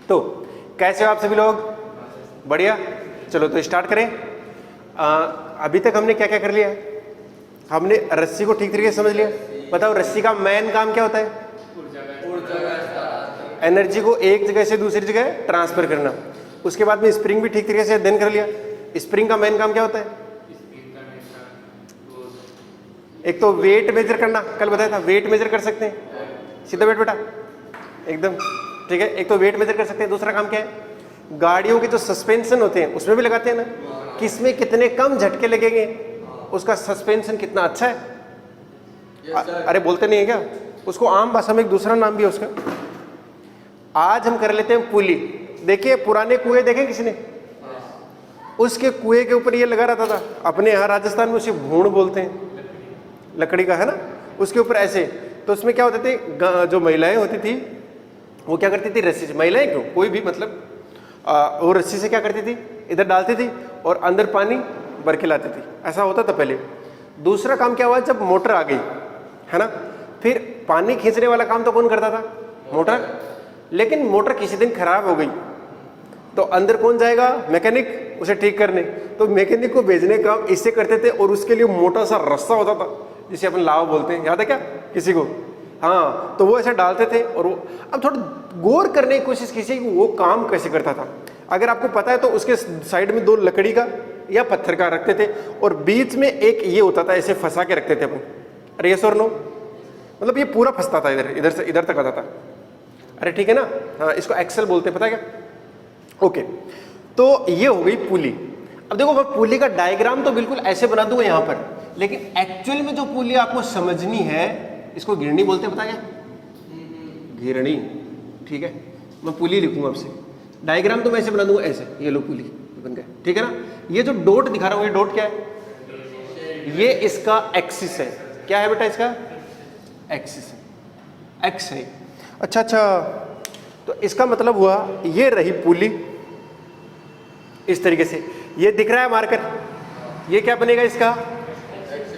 तो कैसे हो आप सभी लोग? बढ़िया। चलो तो स्टार्ट करें। अभी तक हमने क्या क्या कर लिया है? हमने रस्सी को ठीक तरीके से समझ लिया। बताओ रस्सी का मेन काम क्या होता है? एनर्जी को एक जगह से दूसरी जगह ट्रांसफर करना। उसके बाद में स्प्रिंग भी ठीक तरीके से अध्ययन कर लिया। स्प्रिंग का मेन काम क्या होता है? एक तो वेट मेजर करना, कल बताया था वेट मेजर कर सकते हैं। सीधा वेट बेटा एकदम ठीक है। एक तो वेट मेजर कर सकते हैं। दूसरा काम क्या है? गाड़ियों के जो सस्पेंशन होते हैं उसमें भी लगाते हैं ना, कि इसमें कितने कम झटके लगेंगे, उसका सस्पेंशन कितना अच्छा है। अरे बोलते नहीं है क्या उसको? आम भाषा में एक दूसरा नाम भी है उसका। आज हम कर लेते हैं पुली। देखिए पुराने कुएं देखे किसी ने? उसके कुएं के ऊपर ये लगा रहता था। अपने यहाँ राजस्थान में उसे भूण बोलते हैं, लकड़ी का है ना। उसके ऊपर ऐसे, तो उसमें क्या होते थे, जो महिलाएं होती थी वो क्या करती थी, रस्सी से, महिलाएं क्यों कोई भी मतलब वो रस्सी से क्या करती थी, इधर डालती थी और अंदर पानी भर के लाती थी। ऐसा होता था पहले। दूसरा काम क्या हुआ, जब मोटर आ गई है ना, फिर पानी खींचने वाला काम तो कौन करता था? मोटर। लेकिन मोटर किसी दिन खराब हो गई तो अंदर कौन जाएगा? मैकेनिक, उसे ठीक करने। तो मैकेनिक को भेजने का काम इससे करते थे और उसके लिए मोटा सा रस्सा होता था जिसे अपन लाव बोलते हैं, याद है क्या किसी को? हाँ, तो वो ऐसे डालते थे और वो, अब थोड़ा गौर करने की कोशिश कीजिए कि वो काम कैसे करता था। अगर आपको पता है तो उसके साइड में दो लकड़ी का या पत्थर का रखते थे और बीच में एक ये होता था, ऐसे फंसा के रखते थे अपन। अरे यस और नो? मतलब ये पूरा फंसता था, इधर से इधर तक आता था। अरे ठीक है ना। हाँ, इसको एक्सेल बोलते हैं, पता है क्या? ओके, तो ये हो गई पुली। अब देखो मैं पुली का डायग्राम तो बिल्कुल ऐसे बना दूंगा यहाँ पर, लेकिन एक्चुअल में जो पुली आपको समझनी है, इसको गिरनी बोलते हैं, पता क्या? गिरनी। ठीक है, मैं पुली लिखूंगा आपसे। डायग्राम तो मैं ऐसे बना दूंगा, ऐसे। ये लो पुली बन गया, ठीक है ना। ये जो डॉट दिखा रहा हूं, ये डॉट क्या है? ये इसका एक्सिस है। क्या है बेटा इसका? एक्सिस है, एक्स है। अच्छा, तो इसका मतलब हुआ ये रही पुली इस तरीके से। ये दिख रहा है मार्कर, ये क्या बनेगा इसका?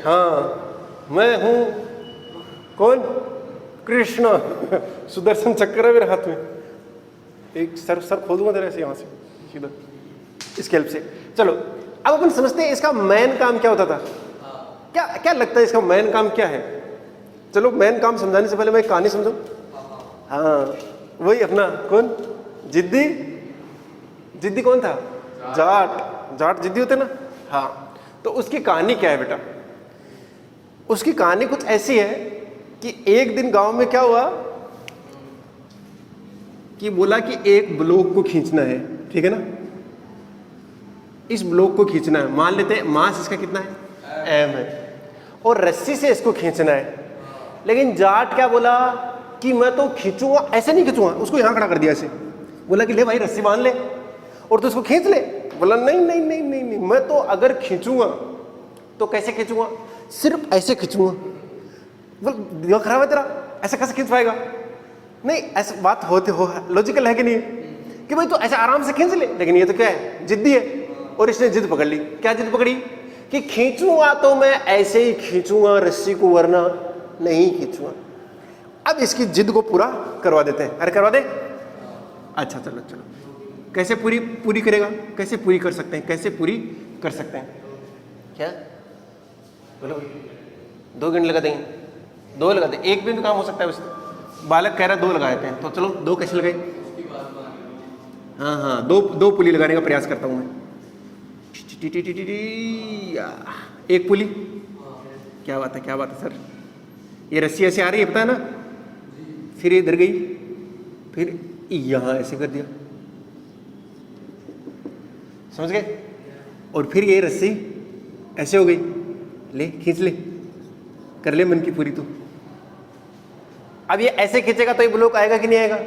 हाँ, मैं हूं कौन? कृष्ण। सुदर्शन चक्र है मेरे हाथ में। एक सर खोल दूंगा तेरे से, यहां से सीधा इसके हेल्प से। चलो अब अपन समझते हैं इसका मेन काम क्या होता था। क्या क्या लगता है इसका मेन काम क्या है? चलो मेन काम समझाने से पहले मैं एक कहानी समझाऊं। हाँ, वही अपना कौन? जिद्दी। जिद्दी कौन था? जाट। जाट जिद्दी होते ना। हाँ, तो उसकी कहानी क्या है बेटा? उसकी कहानी कुछ ऐसी है कि एक दिन गांव में क्या हुआ कि बोला कि एक ब्लॉक को खींचना है, ठीक है ना। इस ब्लॉक को खींचना है, मान लेते हैं मास इसका कितना है? एम है, और रस्सी से इसको खींचना है। लेकिन जाट क्या बोला कि मैं तो खींचूंगा, ऐसे नहीं खींचूंगा। उसको यहां खड़ा कर दिया ऐसे, बोला कि ले भाई रस्सी बांध ले और तो उसको खींच ले। बोला नहीं नहीं नहीं नहीं नहीं, मैं तो अगर खींचूंगा तो कैसे खींचूंगा? सिर्फ ऐसे खींचूंगा। बोल दिमाग खराब है तेरा, ऐसे कैसे खींच पाएगा? नहीं, ऐसा बात होते हो लॉजिकल है कि नहीं कि भाई तो ऐसे आराम से खींच ले। लेकिन ये तो क्या है, जिद्दी है। और इसने जिद पकड़ ली। क्या जिद पकड़ी? कि खींचूंगा तो मैं ऐसे ही खींचूंगा रस्सी को, वरना नहीं खींचूंगा। अब इसकी जिद को पूरा करवा देते हैं। अरे करवा दे। अच्छा चलो चलो, कैसे पूरी करेगा? कैसे पूरी कर सकते हैं? कैसे पूरी कर सकते हैं? क्या बोलो? 2 घंटे लगा देंगे? 2 लगा दें, एक भी काम हो सकता है वैसे। बालक कह रहा है 2 लगा देते हैं, तो चलो 2 कैसे लगाए? हाँ, दो पुली लगाने का प्रयास करता हूं मैं। एक पुली। क्या बात है, क्या बात है सर। ये रस्सी ऐसे आ रही है, पता है ना। फिर इधर गई, फिर यहां ऐसे कर दिया, समझ गए? और फिर ये रस्सी ऐसे हो गई, ले खींच ले, कर ले मन की पूरी। तो अब ये ऐसे खींचेगा तो ये ब्लॉक आएगा कि नहीं आएगा?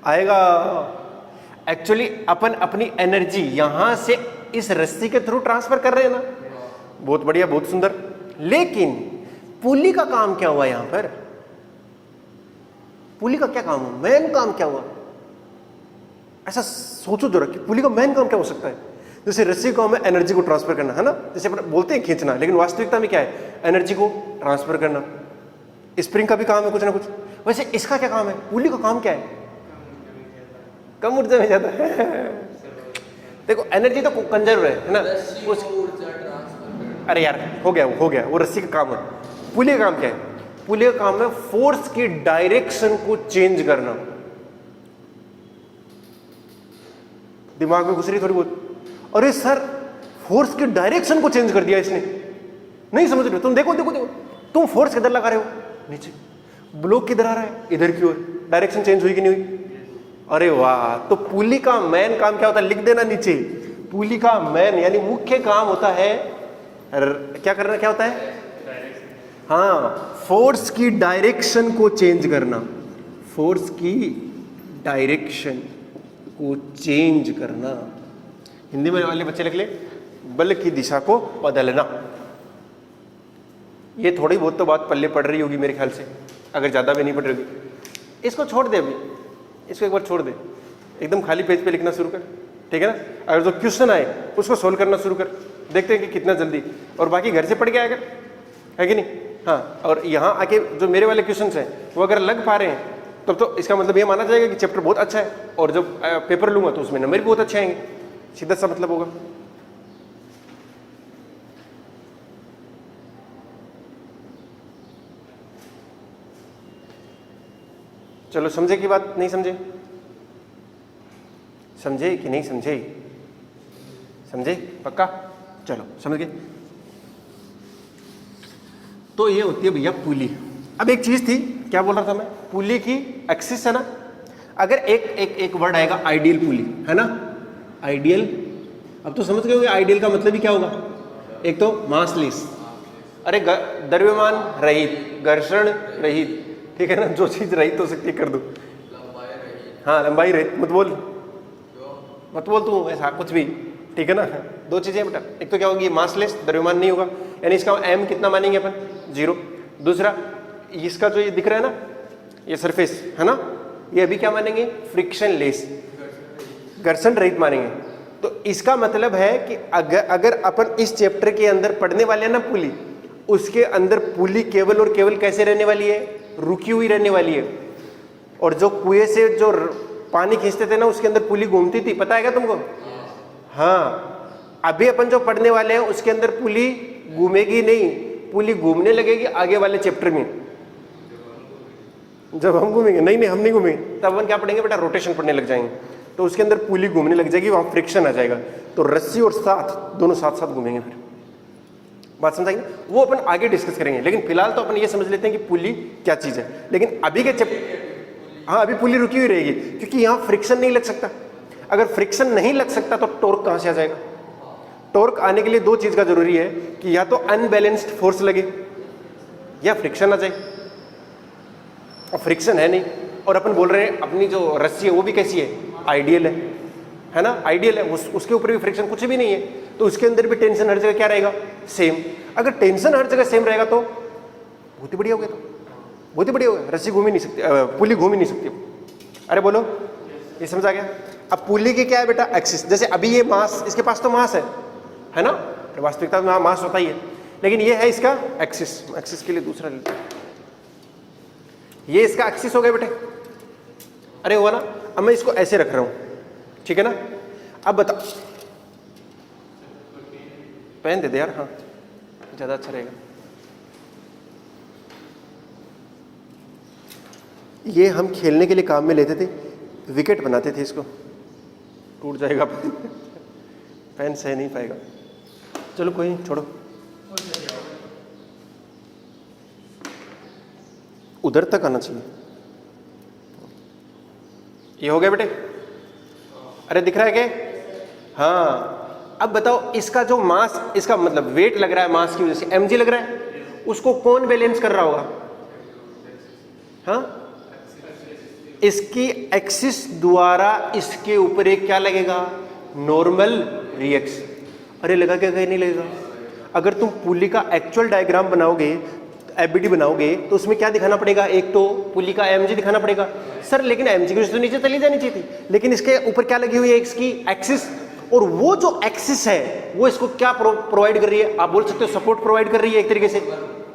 आएगा। एक्चुअली अपन अपनी एनर्जी यहां से इस रस्सी के थ्रू ट्रांसफर कर रहे हैं ना। बहुत बढ़िया, बहुत सुंदर। लेकिन पुली का काम क्या हुआ यहां पर? पुली का क्या काम हुआ? मेन काम क्या हुआ? ऐसा सोचो जरा कि पुली का मेन काम क्या हो सकता है? जैसे रस्सी का काम है एनर्जी को ट्रांसफर करना, है ना। जैसे अपन बोलते हैं खींचना, लेकिन वास्तविकता में क्या है? एनर्जी को ट्रांसफर करना। स्प्रिंग का भी काम है कुछ ना कुछ। वैसे इसका क्या काम है? पुली का काम क्या है? कम ऊर्जा में जाता है। देखो एनर्जी तो कंजर्व है ना उस, अरे यार हो गया वो रस्सी का काम है। पुली का काम क्या है? पुली का काम है फोर्स की डायरेक्शन को चेंज करना। दिमाग में घुस रही थोड़ी बहुत, अरे सर फोर्स की डायरेक्शन को चेंज कर दिया इसने, नहीं समझ रहे हो तुम? देखो देखो देखो, तुम फोर्स किधर लगा रहे हो? नीचे। ब्लॉक किधर आ रहा है? इधर की ओर। डायरेक्शन चेंज हुई कि नहीं हुई? अरे वाह। तो पुली का मेन काम क्या होता है? लिख देना नीचे। पुली का मेन यानी मुख्य काम होता है क्या करना? क्या होता है? हाँ, फोर्स की डायरेक्शन को चेंज करना। फोर्स की डायरेक्शन को चेंज करना। हिंदी में वाले बच्चे लिख ले, बल की दिशा को बदलना। ये थोड़ी बहुत तो बात पल्ले पड़ रही होगी मेरे ख्याल से, अगर ज़्यादा भी नहीं पड़ रही होगी। इसको छोड़ दे, अभी इसको एक बार छोड़ दे, एकदम खाली पेज पे लिखना शुरू कर, ठीक है ना? अगर जो क्वेश्चन आए उसको सोल्व करना शुरू कर, देखते हैं कि कितना जल्दी। और बाकी घर से पढ़ के आया कर, है कि नहीं? हाँ, और यहाँ आके जो मेरे वाले क्वेश्चन हैं वो अगर लग पा रहे हैं तब तो इसका मतलब ये माना जाएगा कि चैप्टर बहुत अच्छा है, और जब पेपर लूँगा तो उसमें नंबर भी बहुत अच्छे आएंगे। सीधा सा मतलब होगा। चलो, समझे की बात? नहीं समझे? समझे कि नहीं समझे? समझे पक्का? चलो समझ गए। तो ये होती है भैया पुली। अब एक चीज थी, क्या बोल रहा था मैं? पुली की एक्सिस है ना। अगर एक वर्ड आएगा आइडियल पुली, है ना? आइडियल। अब तो समझ गए होंगे आइडियल का मतलब ही क्या होगा? एक तो मासलेस, अरे द्रव्यमान रहित, घर्षण रहित, ठीक है ना? जो चीज रहित हो सकती है कर दो। हाँ, लंबाई रहित मत बोल तू ऐसा कुछ भी, ठीक है ना? दो चीजें बेटा, एक तो क्या होगी? मासलेस, द्रव्यमान नहीं होगा, यानी इसका m कितना मानेंगे अपन? 0। दूसरा, इसका जो ये दिख रहा है ना, ये सरफेस है ना, ये अभी क्या मानेंगे? फ्रिक्शन लेस, घर्षण रहित मानेंगे। तो इसका मतलब है कि अगर अपन इस चैप्टर के अंदर पढ़ने वाले हैं ना पुली, उसके अंदर पुली केवल और केवल कैसे रहने वाली है? रुकी हुई रहने वाली है। और जो कुएं से जो पानी खींचते थे ना, उसके अंदर पुली घूमती थी, पता है क्या तुमको? हाँ, अभी अपन जो पढ़ने वाले हैं उसके अंदर पुली घूमेगी नहीं, पुली घूमने लगेगी आगे वाले चैप्टर में। जब हम घूमेंगे, नहीं हम नहीं घूमेंगे, तब अपन क्या पढ़ेंगे बेटा? रोटेशन पढ़ने लग जाएंगे। तो उसके अंदर पुली घूमने लग जाएगी, वहां फ्रिक्शन आ जाएगा, तो रस्सी और साथ दोनों साथ साथ घूमेंगे। फिर बात समझाएंगे, वो अपन आगे डिस्कस करेंगे। लेकिन फिलहाल तो अपन ये समझ लेते हैं कि पुली क्या चीज है। लेकिन अभी के हाँ, अभी पुली रुकी हुई रहेगी क्योंकि यहाँ फ्रिक्शन नहीं लग सकता। अगर फ्रिक्शन नहीं लग सकता तो टॉर्क कहाँ से आ जाएगा? टॉर्क आने के लिए दो चीज का जरूरी है कि या तो अनबैलेंस्ड फोर्स लगे या फ्रिक्शन आ जाए। और फ्रिक्शन है नहीं, और अपन बोल रहे हैं अपनी जो रस्सी है वो भी कैसी है? आइडियल है ना? आइडियल है, उसके ऊपर भी फ्रिक्शन कुछ भी नहीं है, तो उसके अंदर भी टेंशन हर जगह क्या रहेगा? सेम। अगर टेंशन हर जगह सेम रहेगा तो बहुत ही बढ़िया हो गया। तो बहुत ही बढ़िया हो गया, रस्सी घूम ही नहीं सकती, पुली घूम ही नहीं सकती। अरे बोलो, ये समझ आ गया? अब पुली की क्या है बेटा? एक्सिस। जैसे अभी ये मास, इसके पास तो मास है ना? वास्तविकता में मास होता ही है, लेकिन ये है इसका एक्सिस। एक्सिस के लिए दूसरा लेते हैं, ये इसका एक्सिस हो गया बेटे। अरे हुआ ना? अब मैं इसको ऐसे रख रहा हूं, ठीक है ना? अब बताओ, पेन दे दे यार, हाँ ज्यादा अच्छा रहेगा। ये हम खेलने के लिए काम में लेते थे, विकेट बनाते थे, इसको टूट जाएगा पेन सह नहीं पाएगा। चलो कोई नहीं, छोड़ो। उधर तक आना चाहिए। ये हो गया बेटे? अरे दिख रहा है क्या? हाँ। अब बताओ, इसका जो मास, इसका मतलब वेट लग रहा है मास की वजह से, mg लग रहा है, उसको कौन बैलेंस कर रहा होगा? हाँ, इसकी एक्सिस द्वारा इसके ऊपर एक क्या लगेगा? नॉर्मल रिएक्स। अरे लगा क्या? कहीं नहीं लगेगा। अगर तुम पुली का एक्चुअल डायग्राम बनाओगे, एफबीडी बनाओगे, तो उसमें क्या दिखाना पड़ेगा? एक तो पुली का mg दिखाना पड़ेगा। सर लेकिन mg की वजह से तो नीचे चली जानी चाहिए थी, लेकिन इसके ऊपर क्या लगी हुई है? इसकी एक्सिस। और वो जो एक्सिस है वो इसको क्या प्रोवाइड कर रही है? आप बोल सकते हो सपोर्ट प्रोवाइड कर रही है एक तरीके से,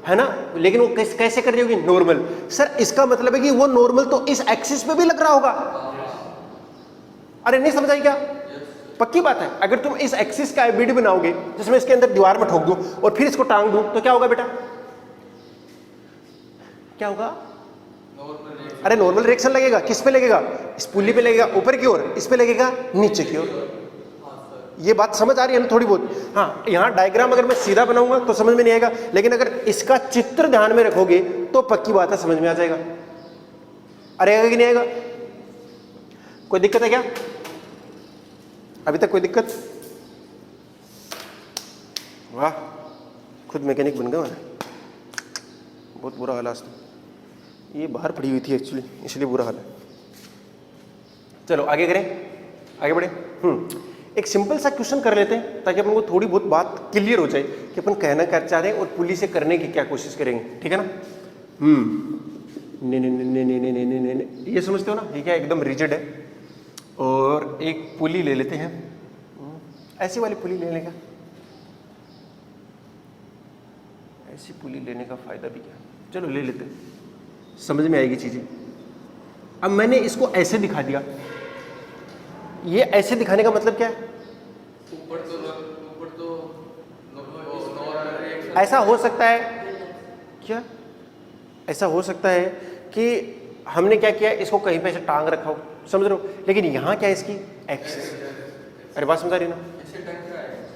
है ना? लेकिन वो कैसे कर रही होगी? नॉर्मल। सर इसका मतलब है कि वो नॉर्मल तो इस एक्सिस पे भी लग रहा होगा। अरे नहीं समझ आई क्या? पक्की बात है, अगर तुम इस एक्सिस का आईबीडी बनाओगे जिसमें इसके अंदर दीवार में ठोक दो और फिर इसको टांग दो तो क्या होगा बेटा? क्या होगा? अरे नॉर्मल रिएक्शन लगेगा। किस पे लगेगा? इस पुल्ली पे लगेगा ऊपर की ओर, इस पे लगेगा नीचे की ओर। ये बात समझ आ रही है ना थोड़ी बहुत? हाँ, यहाँ डायग्राम अगर मैं सीधा बनाऊंगा तो समझ में नहीं आएगा, लेकिन अगर इसका चित्र ध्यान में रखोगे तो पक्की बात है समझ में आ जाएगा। अरे आएगा कि नहीं आएगा? कोई दिक्कत है क्या अभी तक? कोई दिक्कत? वाह, खुद मैकेनिक बन गया मैं। बहुत बुरा हाल आज तो। ये बाहर पड़ी हुई थी एक्चुअली, इसलिए बुरा हाल है। चलो आगे करें, आगे बढ़े। एक सिंपल सा क्वेश्चन कर लेते हैं ताकि अपन को थोड़ी बहुत बात क्लियर हो जाए कि अपन कहना क्या चाह रहे हैं और पुली से करने की क्या कोशिश करेंगे, ठीक है ना? नहीं, ये समझते हो ना, ये क्या एकदम रिजिड है। और एक पुली ले लेते हैं, ऐसी वाली पुली लेने का, ऐसी पुली लेने का फायदा भी क्या? चलो ले लेते हैं, समझ में आएगी चीजें। अब मैंने इसको ऐसे दिखा दिया, ये ऐसे दिखाने का मतलब क्या है? ऊपर तो ऐसा हो सकता है क्या? ऐसा हो सकता है कि हमने क्या किया, इसको कहीं पे ऐसे टांग रखा हो, समझ रहे हो? लेकिन यहाँ क्या है इसकी एक्सिस। अरे बात समझा रही ना?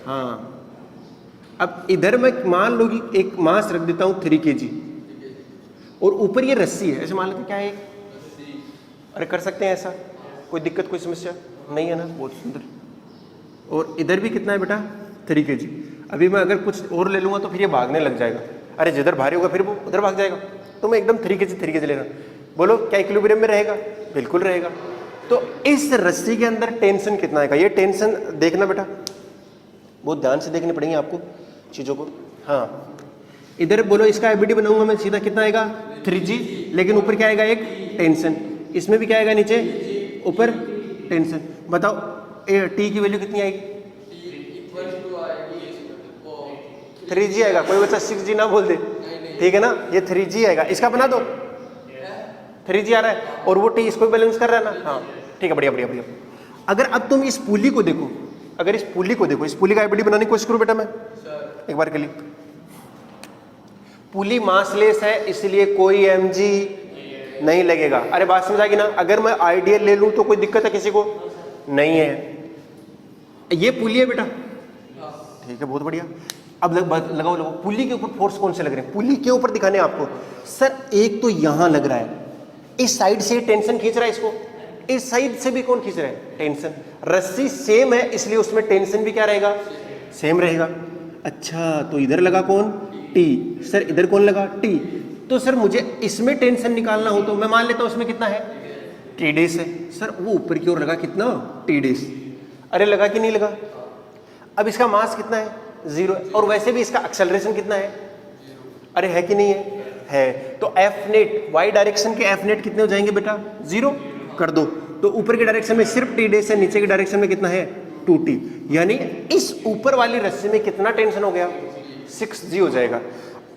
हाँ, अब इधर मैं मान लो कि एक मास रख देता हूँ 3 kg और ऊपर ये रस्सी है, ऐसे मान लेते क्या है? अरे कर सकते हैं ऐसा, कोई दिक्कत कोई समस्या नहीं है ना? बहुत सुंदर। और इधर भी कितना है बेटा? 3 kg। अभी मैं अगर कुछ और ले लूँगा तो फिर ये भागने लग जाएगा। अरे जिधर भारी होगा फिर वो उधर भाग जाएगा। तो मैं एकदम 3 kg लेना। बोलो क्या इक्विलिब्रियम में रहेगा? बिल्कुल रहेगा। तो इस रस्सी के अंदर टेंशन कितना आएगा? ये टेंशन देखना बेटा, बहुत ध्यान से देखनी पड़ेंगी आपको चीज़ों को। हाँ, इधर बोलो इसका आईबीडी बनाऊंगा मैं सीधा, कितना आएगा? 3G, लेकिन ऊपर क्या आएगा? एक टेंशन। इसमें भी क्या आएगा? नीचे ऊपर टेंशन। बताओ टी की वैल्यू कितनी आएगी? 3G आएगा। कोई बच्चा 6G ना बोल दे, ठीक है ना? ये 3G आएगा। इसका बना दो, 3G आ रहा है और वो टी इसको बैलेंस कर रहा है ना? हाँ ठीक है, बढ़िया बढ़िया बढ़िया। अगर अब तुम इस पुली को देखो, अगर इस पुली को देखो, इस पुली का आईबीडी बनाने की कोशिश करो बेटा मैं एक बार के लिए। पुली मासलेस है इसलिए कोई mg नहीं लगेगा। अरे बात समझ आ गई ना? अगर मैं आइडियल ले लूं तो कोई दिक्कत है किसी को? नहीं है। ये पुली है बेटा, ठीक है, बहुत बढ़िया। अब लगाओ पुली के ऊपर फोर्स कौन से लग रहे हैं? पुली के ऊपर दिखाने आपको। सर एक तो यहां लग रहा है, इस साइड से टेंशन खींच रहा है इसको, इस साइड से भी कौन खींच रहा है? टेंशन। रस्सी सेम है इसलिए उसमें टेंशन भी क्या रहेगा? सेम रहेगा। अच्छा तो इधर लगा कौन? टी। सर इधर कौन लगा? टी। तो सर मुझे इसमें टेंशन निकालना हो तो मैं मान लेता हूं इसमें कितना है? टी डेस है। सर वो ऊपर की ओर लगा कितना? टी डेस। अरे लगा कि नहीं लगा? अब इसका मास कितना है? 0। और वैसे भी इसका एक्सेलरेशन कितना है? अरे है कि नहीं है? है। तो एफ नेट, वाई डायरेक्शन के एफ नेट कितने हो जाएंगे बेटा? 0 कर दो। तो ऊपर की डायरेक्शन में सिर्फ टी डेस है, नीचे की डायरेक्शन में कितना है? 2t। यानी इस ऊपर वाली रस्सी में कितना टेंशन हो गया? 6G हो जाएगा।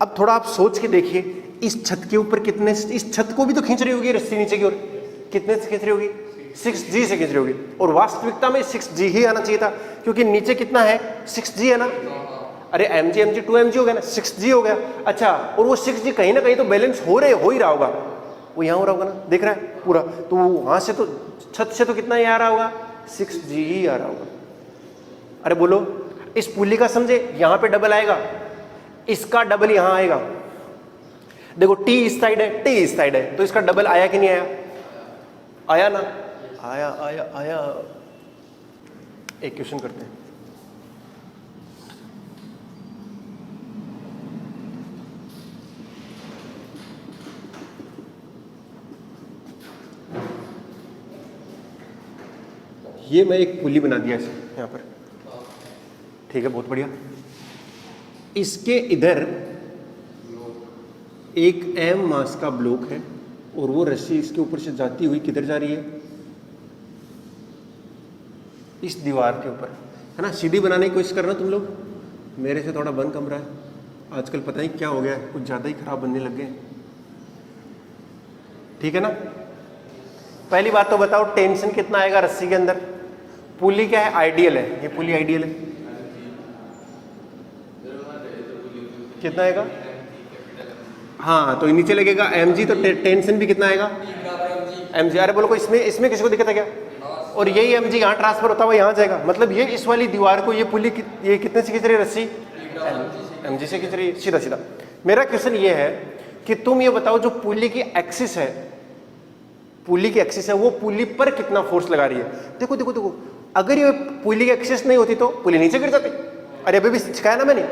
अब थोड़ा आप सोच के देखिए, इस छत के ऊपर कितने, इस छत को भी तो खींच रही होगी रस्सी नीचे की ओर, कितने से खींच रही होगी? 6G से खींच रही होगी। और वास्तविकता में 6G ही आना चाहिए था, क्योंकि नीचे कितना है? 6G है ना? अरे mg 2mg हो गया ना, 6G हो गया। अच्छा, और वो 6G कहीं ना कहीं तो बैलेंस हो ही रहा होगा, वो यहाँ हो रहा होगा ना, दिख रहा है पूरा। तो वहां से तो छत से तो कितना ही आ रहा होगा? 6G ही आ रहा होगा। अरे बोलो, इस पुली का समझे, यहाँ पे डबल आएगा, इसका डबल यहाँ आएगा। देखो T इस साइड है, T इस साइड है, तो इसका डबल आया कि नहीं आया? आया ना? आया आया आया। एक क्वेश्चन करते हैं। ये मैं एक पुली बना दिया इसे यहाँ पर, ठीक है, बहुत बढ़िया। इसके इधर एक m मास का ब्लॉक है और वो रस्सी इसके ऊपर से जाती हुई किधर जा रही है? इस दीवार के ऊपर, है ना? सीधी बनाने की कोशिश करना तुम लोग। मेरे से थोड़ा बंद कमरा है आजकल, पता नहीं क्या हो गया है, कुछ ज़्यादा ही खराब बनने लग गए, ठीक है ना? पहली बात तो बताओ टेंशन कितना आएगा रस्सी के अंदर? पुली क्या है, आइडियल है, ये पुली आइडियल है, कितना आएगा, हाँ तो नीचे लगेगा mg, तो टेंशन भी कितना आएगा mg। अरे बोलो कोई इसमें किसी को दिक्कत है क्या, और यही mg यहाँ ट्रांसफर होता हुआ यहाँ जाएगा, मतलब ये इस वाली दीवार को ये पुली ये कितने से खींच रही है रस्सी, mg से खींच रही है, सीधा सीधा। मेरा क्वेश्चन ये है कि तुम ये बताओ जो पुली की एक्सिस है, पुली की एक्सिस है वो पुली पर कितना फोर्स लगा रही है। देखो देखो देखो, अगर ये पुली की एक्सिस नहीं होती तो पुली नीचे गिर जाती, अरे अभी भी सिखाया ना मैंने।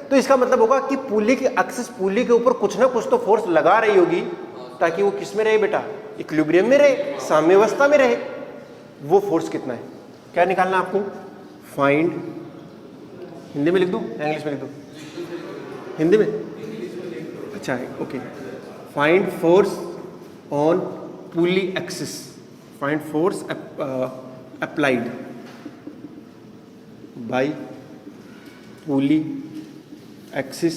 तो इसका मतलब होगा कि पुली की एक्सिस पुली के ऊपर कुछ ना कुछ तो फोर्स लगा रही होगी ताकि वो किस में रहे बेटा, इक्विलिब्रियम में रहे, साम्यावस्था में रहे। वो फोर्स कितना है, क्या निकालना आपको, फाइंड, हिंदी में लिख दूं इंग्लिश में लिख दूं, हिंदी में, अच्छा है okay. Find force on pulley axis, find force applied by pulley axis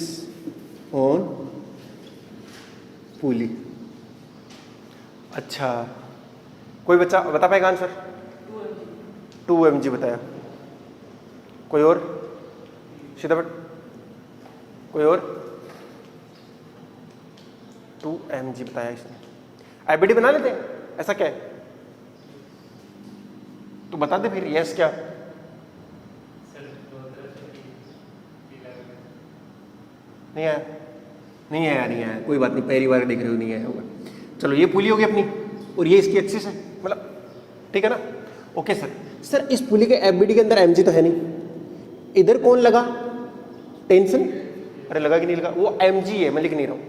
on pulley. अच्छा, कोई बच्चा बता पाएगा आंसर, 2 mg बताया, कोई और, सीधा बट, कोई और, 2 mg बताया इसने। आईबीडी बना लेते हैं, ऐसा क्या है, तो बता दे फिर, यस क्या, नहीं आया, नहीं आया, नहीं आया, कोई बात नहीं, पहली बार देख रहे हो, नहीं आया होगा। चलो ये पुली होगी अपनी और ये इसकी एक्सिस है, मतलब ठीक है ना, ओके सर। सर इस पुली के एफबीडी के अंदर mg तो है नहीं, इधर कौन लगा, टेंशन, अरे लगा कि नहीं लगा, वो mg है, मैं लिख नहीं रहा हूं।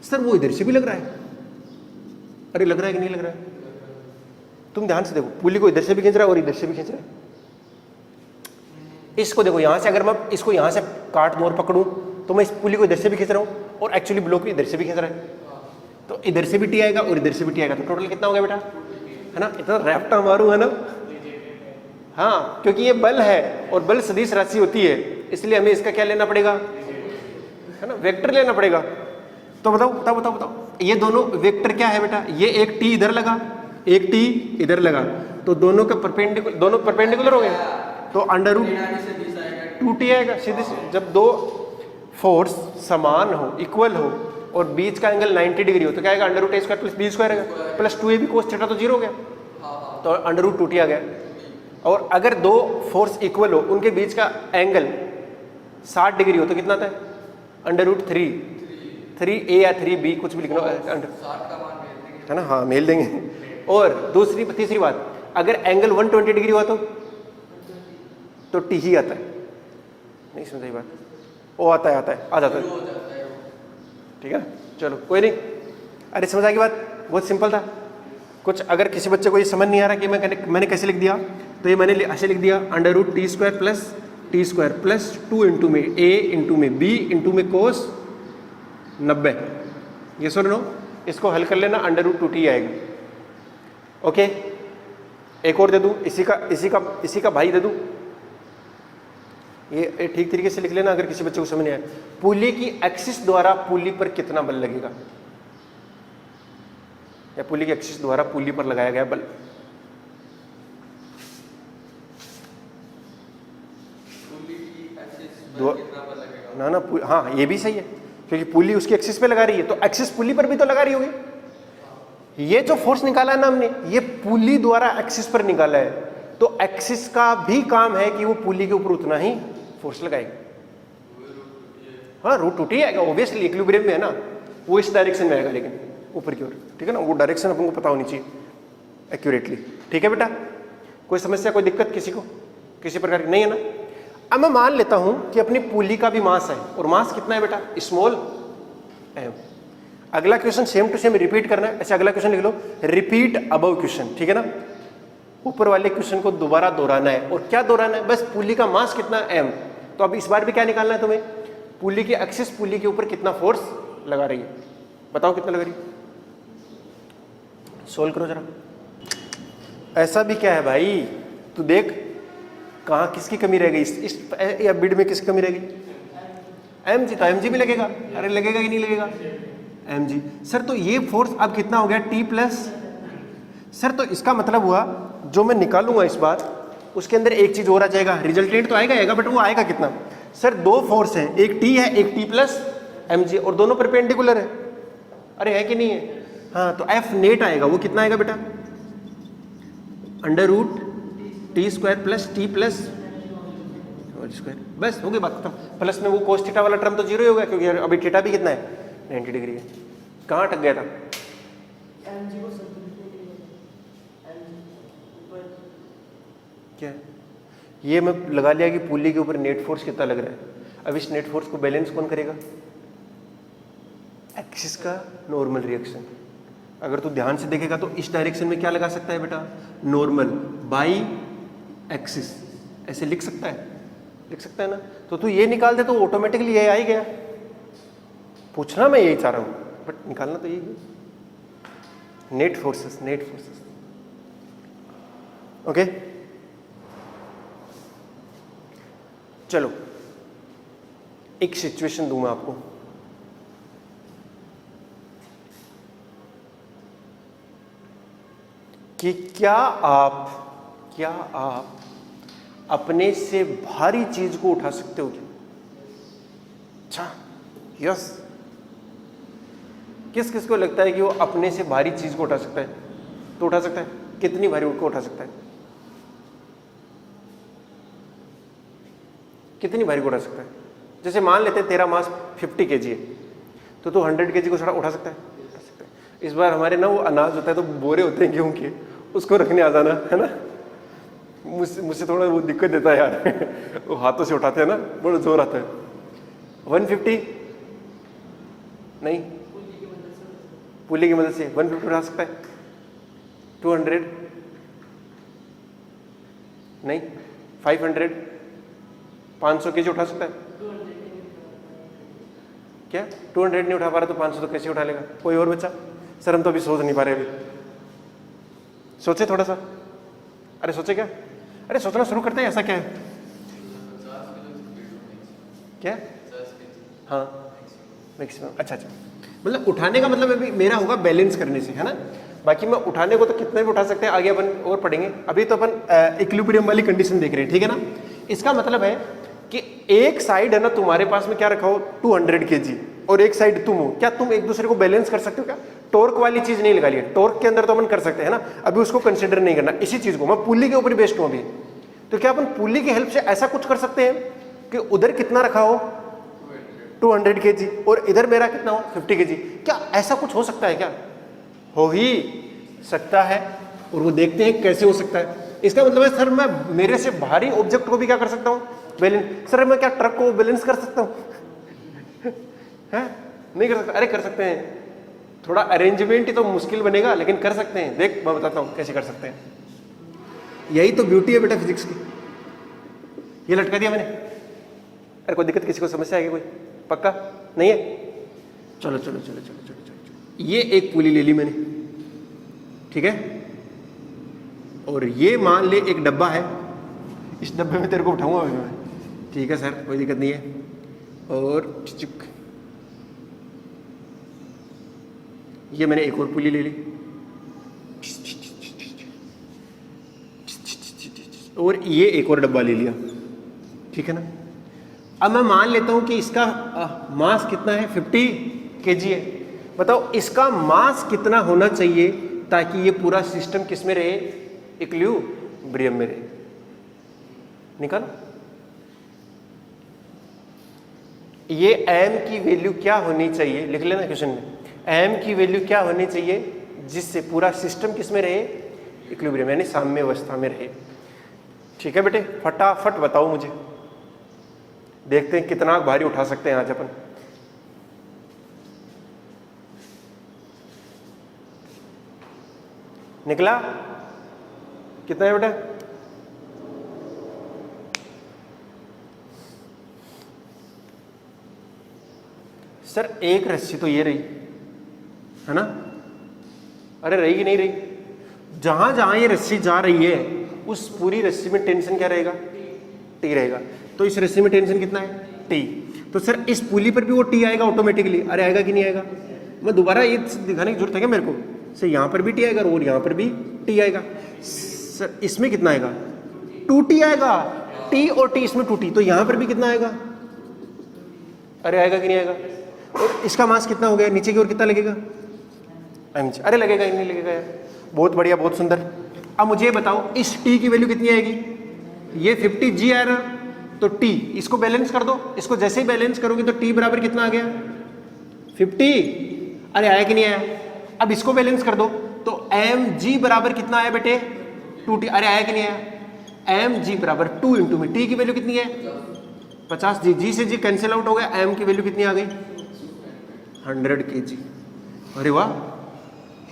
सर वो इधर से भी लग रहा है, अरे लग रहा है कि नहीं लग रहा है, तुम ध्यान से देखो, पुली को इधर से भी खींच रहा है और इधर से भी खींच रहा है। इसको देखो यहां से, अगर मैं इसको यहां से काट दूं और पकड़ूं तो मैं इस पुली को इधर से भी खींच रहा हूं और एक्चुअली ब्लॉक भी इधर से भी खींच रहा है, तो इधर से भी टी आएगा और इधर से भी टी आएगा, तो टोटल कितना हो गया बेटा, है ना, इतना रैप्टा मारू है ना, हाँ क्योंकि ये बल है और बल सदिश राशि होती है, इसलिए हमें इसका क्या लेना पड़ेगा, है ना, वेक्टर लेना पड़ेगा। तो बताओ बताओ बताओ बताओ, ये दोनों वेक्टर क्या है बेटा, ये एक टी इधर लगा, एक टी इधर लगा, तो दोनों के परपेंडिकुलर, दोनों परपेंडिकुलर हो गए, तो अंडर रूट 2t आएगा सीधे। जब दो फोर्स समान हो, इक्वल हो और बीच का एंगल 90 डिग्री हो तो क्या आएगा, under root a square plus b square आएगा, प्लस 2ab कोस थीटा, तो 0 हो गया, तो अंडर रूट 2t आ गया। और अगर दो फोर्स इक्वल हो, उनके बीच का एंगल 60 डिग्री हो तो कितना आता है, अंडर रूट 3a या 3b, कुछ भी लिख लो, है ना, हाँ मेल देंगे। और तीसरी बात, अगर एंगल 120 डिग्री हुआ तो टी ही आता है, नहीं समझ बात, ओ आता है आ जाता है, ठीक है ना, चलो कोई नहीं। अरे समझ आ गई बात, बहुत सिंपल था। कुछ अगर किसी बच्चे को ये समझ नहीं आ रहा कि मैंने कैसे लिख दिया, तो ये मैंने ऐसे लिख दिया, under root t square plus 2 into में a इंटू में b इंटू में कोस 90, ये सुन लो, इसको हल कर लेना, अंडर रूट 2t आएगा। ओके, एक और दे दूं, इसी का भाई दे दूं, ये ठीक तरीके से लिख लेना अगर किसी बच्चे को समझ नहीं आए। पुली की एक्सिस द्वारा पुली पर कितना बल लगेगा, या पुली की एक्सिस द्वारा पुली पर लगाया गया बल, ना हाँ ये भी सही है, क्योंकि पुली उसकी एक्सिस पे लगा रही है, तो एक्सिस पुली पर भी तो लगा रही होगी। ये जो फोर्स निकाला है ना हमने, ये पुली द्वारा एक्सिस पर निकाला है, तो एक्सिस का भी काम है कि वो पुली के ऊपर उतना ही फोर्स लगाएगा। हाँ रूट 2t आएगा, ऑब्वियसली इक्विलिब्रियम में है ना, वो इस डायरेक्शन में आएगा, लेकिन ऊपर की ओर, ठीक है ना, वो डायरेक्शन अपन को पता होनी चाहिए एक्यूरेटली। ठीक है बेटा, कोई समस्या, कोई दिक्कत किसी को, किसी प्रकार की नहीं है ना। अब मैं मान लेता हूं कि अपनी पुली का भी मास है, और मास कितना है बेटा, स्मॉल m। अगला question same to same repeat करना है, ऐसे अगला क्वेश्चन लिख लो, रिपीट अबव क्वेश्चन, ठीक है ना, ऊपर वाले क्वेश्चन को दोबारा दोहराना है। और क्या दोहराना है, बस पुली का मास कितना m। तो अब इस बार भी क्या निकालना है तुम्हें, पुली की एक्सिस पुली के ऊपर कितना फोर्स लगा रही है, बताओ कितना लगा रही है, सोल्व करो जरा। ऐसा भी क्या है भाई, तू देख कहाँ किसकी कमी रह गई, इस बिड में किसकी कमी रह गई, mg, तो mg भी लगेगा, अरे लगेगा कि नहीं लगेगा, mg। सर तो ये फोर्स अब कितना हो गया, t प्लस, सर तो इसका मतलब हुआ जो मैं निकालूंगा इस बार, उसके अंदर एक चीज और आ जाएगा, रिजल्टेंट तो आएगा बट वो आएगा कितना? सर दो फोर्स है, एक टी है एक टी प्लस mg, और दोनों परपेंडिकुलर है। अरे है कि नहीं है? हाँ, तो F नेट आएगा, वो कितना आएगा बेटा? Under root t square plus t plus square. बस हो गई बात खत्म। प्लस में वो कोस थीटा वाला टर्म तो जीरो ही होगा, क्योंकि अभी थीटा भी कितना है? 90 डिग्री है। कहाँ अटक गया था? क्या ये मैं लगा लिया कि पुली के ऊपर नेट फोर्स कितना लग रहा है। अब इस नेट फोर्स को बैलेंस कौन करेगा? एक्सिस का नॉर्मल रिएक्शन। अगर तू ध्यान से देखेगा तो इस डायरेक्शन में क्या लगा सकता है बेटा? नॉर्मल बाई एक्सिस, ऐसे लिख सकता है, लिख सकता है ना? तो तू ये निकाल दे तो ऑटोमेटिकली ये आ ही गया। पूछना मैं यही चाह रहा हूं बट निकालना तो यही है, net forces, net forces. Okay चलो एक सिचुएशन दूंगा आपको। कि क्या आप अपने से भारी चीज को उठा सकते हो क्या? अच्छा, यस। किस किस को लगता है कि वो अपने से भारी चीज को उठा सकता है? तो उठा सकता है। कितनी भारी को उठा सकता है? कितनी भारी को उठा सकता है? जैसे मान लेते हैं तेरा मास 50 kg है, तो तू 100 kg को उठा सकता है? उठा सकता है। इस बार हमारे ना वो अनाज होता है तो बोरे होते हैं गेहूं के, उसको रखने आ जाना है ना। मुझसे थोड़ा वो दिक्कत देता है यार वो हाथों से उठाते हैं ना, बड़ा जोर आता है। 150 नहीं, पुली की मदद से 150 उठा सकता है। 200 नहीं, 500 500 kg उठा सकता है क्या? 200 नहीं उठा पा रहा तो 500 तो कैसे उठा लेगा? कोई और बच्चा? सर हम तो अभी सोच नहीं पा रहे। अभी सोचे थोड़ा सा। अरे सोचे क्या? अरे सोचना शुरू करते हैं। ऐसा क्या है? क्या? हाँ मैक्सिमम। अच्छा, मतलब उठाने का मतलब अभी मेरा होगा बैलेंस करने से, है ना। बाकी मैं उठाने को तो कितने भी उठा सकते हैं, आगे अपन और पढ़ेंगे। अभी तो अपन इक्विलिब्रियम वाली कंडीशन देख रहे हैं, ठीक है ना। इसका मतलब है कि एक साइड है ना तुम्हारे पास में क्या रखा हो 200 kg और एक साइड तुम हो, क्या तुम एक दूसरे को बैलेंस कर सकते हो क्या? टॉर्क वाली चीज नहीं लगा ली है, टॉर्क के अंदर तो अपन कर सकते हैं ना, अभी उसको कंसिडर नहीं करना। इसी चीज को मैं पुली के ऊपर बेस्ड हूं अभी, तो क्या अपन पुली की हेल्प से ऐसा कुछ कर सकते हैं कि उधर कितना रखा हो 200 kg और इधर मेरा कितना हो 50 kg? क्या ऐसा कुछ हो सकता है क्या? हो ही सकता है, और वो देखते हैं कैसे हो सकता है। इसका मतलब है सर मैं मेरे से भारी ऑब्जेक्ट को भी क्या कर सकता हूँ? बैलेंस। सर मैं क्या ट्रक को बैलेंस कर सकता हूँ? है नहीं कर सकता? अरे कर सकते हैं, थोड़ा अरेंजमेंट ही तो मुश्किल बनेगा लेकिन कर सकते हैं। देख मैं बताता हूँ कैसे कर सकते हैं। यही तो ब्यूटी है बेटा फिजिक्स की। ये लटका दिया मैंने। अरे कोई दिक्कत, किसी को समस्या है कोई? पक्का नहीं है? चलो चलो चलो चलो चलो चलो, ये एक पुली ले ली मैंने, ठीक है। और ये मान ले एक डब्बा है, इस डब्बे में तेरे को उठाऊंगा मैं, ठीक है सर कोई दिक्कत नहीं है। और चुक, ये मैंने एक और पुली ले ली, और ये एक और डब्बा ले लिया, ठीक है ना। अब मैं मान लेता हूं कि इसका मास कितना है 50 kg है। बताओ इसका मास कितना होना चाहिए ताकि ये पूरा सिस्टम किस में रहे? इक्विलिब्रियम में रहे। निकालो। ये m की वैल्यू क्या होनी चाहिए? लिख लेना क्वेश्चन में। m की वैल्यू क्या होनी चाहिए जिससे पूरा सिस्टम किस में रहे? इक्विलिब्रियम यानी साम्य अवस्था में रहे। ठीक है बेटे, फटाफट बताओ मुझे, देखते हैं कितना भारी उठा सकते हैं आज अपन। निकला कितना है बेटा? सर एक रस्सी तो ये रही है ना। अरे रही कि नहीं रही? जहां जहां ये रस्सी जा रही है उस पूरी रस्सी में टेंशन क्या रहेगा? टी रहेगा। तो इस रस्सी में टेंशन कितना है? टी। तो सर इस पुली पर भी वो टी आएगा ऑटोमेटिकली। अरे आएगा कि नहीं आएगा? मैं दोबारा ये दिखाने की जरूरत है क्या मेरे को? सर यहाँ पर भी टी आएगा और यहाँ पर भी टी आएगा। सर इसमें कितना आएगा? 2t आएगा, t और t इसमें 2t, तो यहां पर भी कितना आएगा, अरे आएगा कि नहीं आएगा। और इसका मास कितना हो गया, नीचे की ओर कितना लगेगा mg, अरे लगेगा कि नहीं लगेगा यार, बहुत बढ़िया बहुत सुंदर। अब मुझे बताओ इस t की वैल्यू कितनी आएगी, ये 50g आ रहा, तो t इसको बैलेंस कर दो, इसको जैसे ही बैलेंस करोगे तो t बराबर कितना आ गया 50, अरे आया कि नहीं आया। अब इसको बैलेंस कर दो तो mg बराबर कितना आया बेटे 2t, अरे आया कि नहीं आया। mg बराबर 2 इंटू में t की वैल्यू कितनी है 50, जी से जी कैंसिल आउट हो गया, m की वैल्यू कितनी आ गई 100 kg। अरे वाह,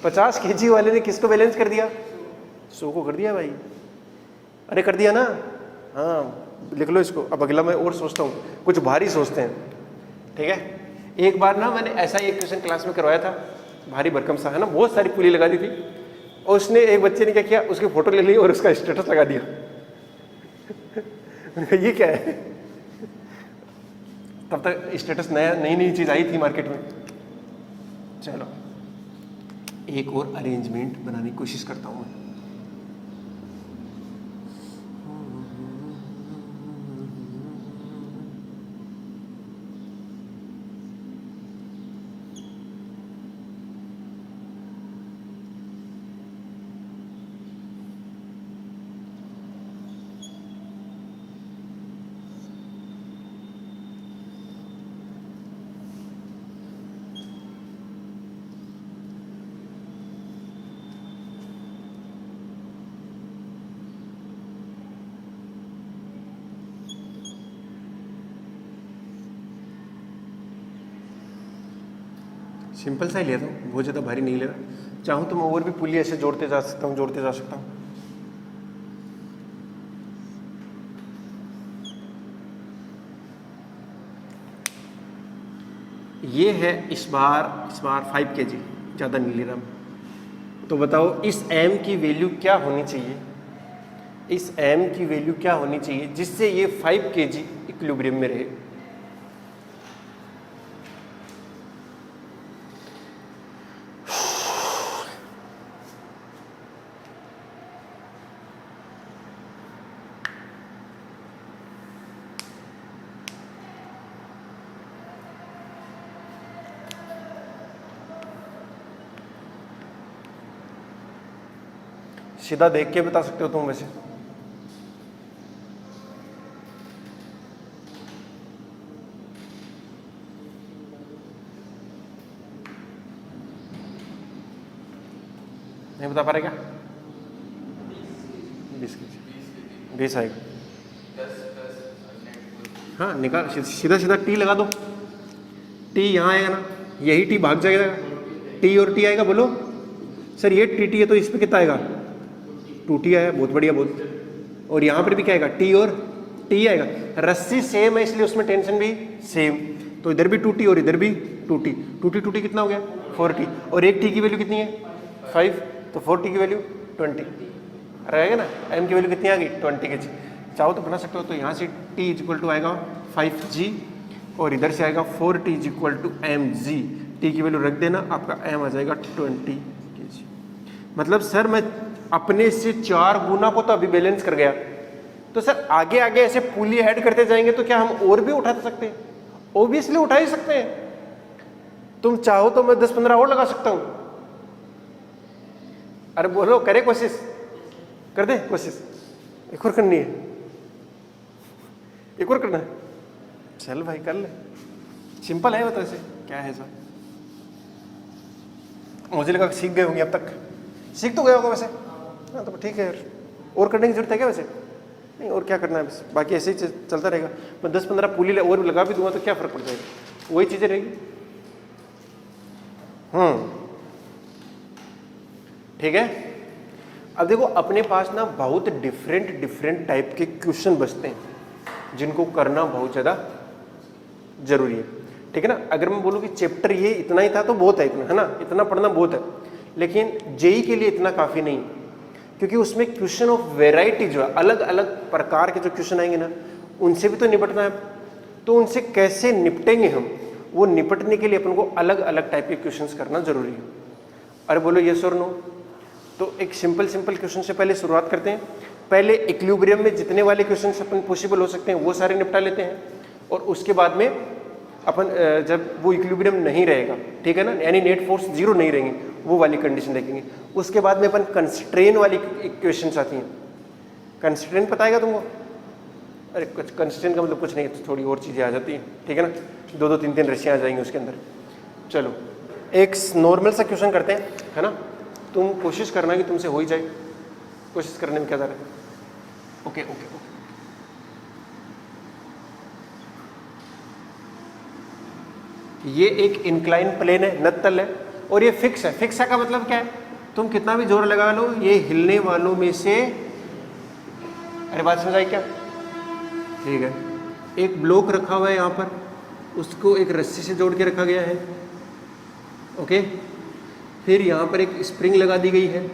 50 kg वाले ने किसको बैलेंस कर दिया, 100 को कर दिया भाई, अरे कर दिया ना। हाँ लिख लो इसको। अब अगला मैं और सोचता हूँ, कुछ भारी सोचते हैं, ठीक है। एक बार ना मैंने ऐसा ही एक क्वेश्चन क्लास में करवाया था, भारी भरकम सा है ना, बहुत सारी पुली लगा दी थी, और उसने एक बच्चे ने क्या किया, उसकी फोटो ले ली और उसका स्टेटस लगा दिया। ये क्या है, तब तक स्टेटस नई नई चीज आई थी मार्केट में। चलो एक और अरेंजमेंट बनाने की कोशिश करता हूँ मैं। सिंपल सा ही लिया था, बहुत ज़्यादा भारी नहीं ले रहा। चाहूँ तो मैं और भी पुली ऐसे जोड़ते जा सकता हूँ, जोड़ते जा सकता हूँ। ये है इस बार 5 kg, ज़्यादा नहीं ले रहा मैं। तो बताओ इस m की वैल्यू क्या होनी चाहिए, इस m की वैल्यू क्या होनी चाहिए जिससे ये 5 kg इक्विलिब्रियम में रहे। सीधा देख के बता सकते हो तुम वैसे। नहीं बता पा रहे क्या, 20 kg, 20 आएगा। हाँ निकाल, सीधा सीधा टी लगा दो, टी यहाँ आएगा ना, यही टी भाग जाएगा, टी और टी आएगा। बोलो सर ये टी है तो इस पे कितना आएगा 2t आया, बहुत बढ़िया बहुत। और यहाँ पर भी क्या आएगा टी और टी आएगा, रस्सी सेम है इसलिए उसमें टेंशन भी सेम, तो इधर भी 2t और इधर भी 2t, 2t कितना हो गया 4t, और एक t की वैल्यू कितनी है 5, तो 4t की वैल्यू 20 रहेगा ना। m की वैल्यू कितनी आ गई 20 kg। चाहो तो बना सकते हो, तो यहाँ से t इक्वल टू आएगा 5g और इधर से आएगा 4t equal to mg, t की वैल्यू रख देना, आपका m आ जाएगा 20 kg। मतलब सर मैं अपने से 4 गुना को तो अभी बैलेंस कर गया, तो सर आगे आगे ऐसे पुली ऐड करते जाएंगे तो क्या हम और भी उठा सकते हैं, ऑब्वियसली उठा ही सकते हैं। तुम चाहो तो मैं 10-15 और लगा सकता हूं। अरे बोलो, करे कोशिश, कर दे कोशिश, एक और करनी है, एक और करना है, चल भाई कर ले, सिंपल है। बता से क्या है सर, मुझे लगा सीख गए होंगे, अब तक सीख तो गया होगा वैसे। हाँ तो ठीक है यार, और करने की जरूरत है क्या वैसे, नहीं और क्या करना है बस, बाकी ऐसे ही चलता रहेगा। मैं 10-15 पुली और लगा भी दूंगा तो क्या फर्क पड़ जाएगा, वही चीजें रहेगी। ठीक है। अब देखो अपने पास ना बहुत डिफरेंट टाइप के क्वेश्चन बचते हैं जिनको करना बहुत ज़्यादा जरूरी है, ठीक है ना। अगर मैं बोलूँ कि चैप्टर ये इतना ही था तो बहुत है, इतना है ना, इतना पढ़ना बहुत है, लेकिन जेई के लिए इतना काफ़ी नहीं, क्योंकि उसमें क्वेश्चन ऑफ वेराइटी जो है, अलग अलग प्रकार के जो क्वेश्चन आएंगे ना, उनसे भी तो निपटना है। तो उनसे कैसे निपटेंगे हम, वो निपटने के लिए अपन को अलग अलग टाइप के क्वेश्चंस करना जरूरी है। अरे बोलो यस और नो। तो एक सिंपल क्वेश्चन से पहले शुरुआत करते हैं। पहले इक्विलिब्रियम में जितने वाले क्वेश्चन अपन पॉसिबल हो सकते हैं वो सारे निपटा लेते हैं, और उसके बाद में अपन जब वो इक्विलिब्रियम नहीं रहेगा, ठीक है ना, यानी नेट फोर्स जीरो नहीं रहेंगे, वो वाली कंडीशन देखेंगे। उसके बाद में अपन कंस्ट्रेन वाली क्वेश्चन आती हैं। कंस्ट्रेन पता है तुमको? अरे कंस्ट्रेन का मतलब कुछ नहीं, तो थोड़ी और चीज़ें आ जाती हैं, ठीक है ना, 2-2 3-3 रस्सियाँ आ जाएंगी उसके अंदर। चलो एक नॉर्मल सा क्वेश्चन करते हैं, है ना, तुम कोशिश करना कि तुमसे हो ही जाए, कोशिश करने में क्या जा रहा है। Okay okay okay. ये एक इंक्लाइन प्लेन है, नत्तल है, और ये फिक्स है। फिक्स है का मतलब क्या है, तुम कितना भी जोर लगा लो ये हिलने वालों में से, अरे बात समझ आई क्या? ठीक है, एक ब्लॉक रखा हुआ है यहाँ पर, उसको एक रस्सी से जोड़ के रखा गया है, ओके। फिर यहाँ पर एक स्प्रिंग लगा दी गई है,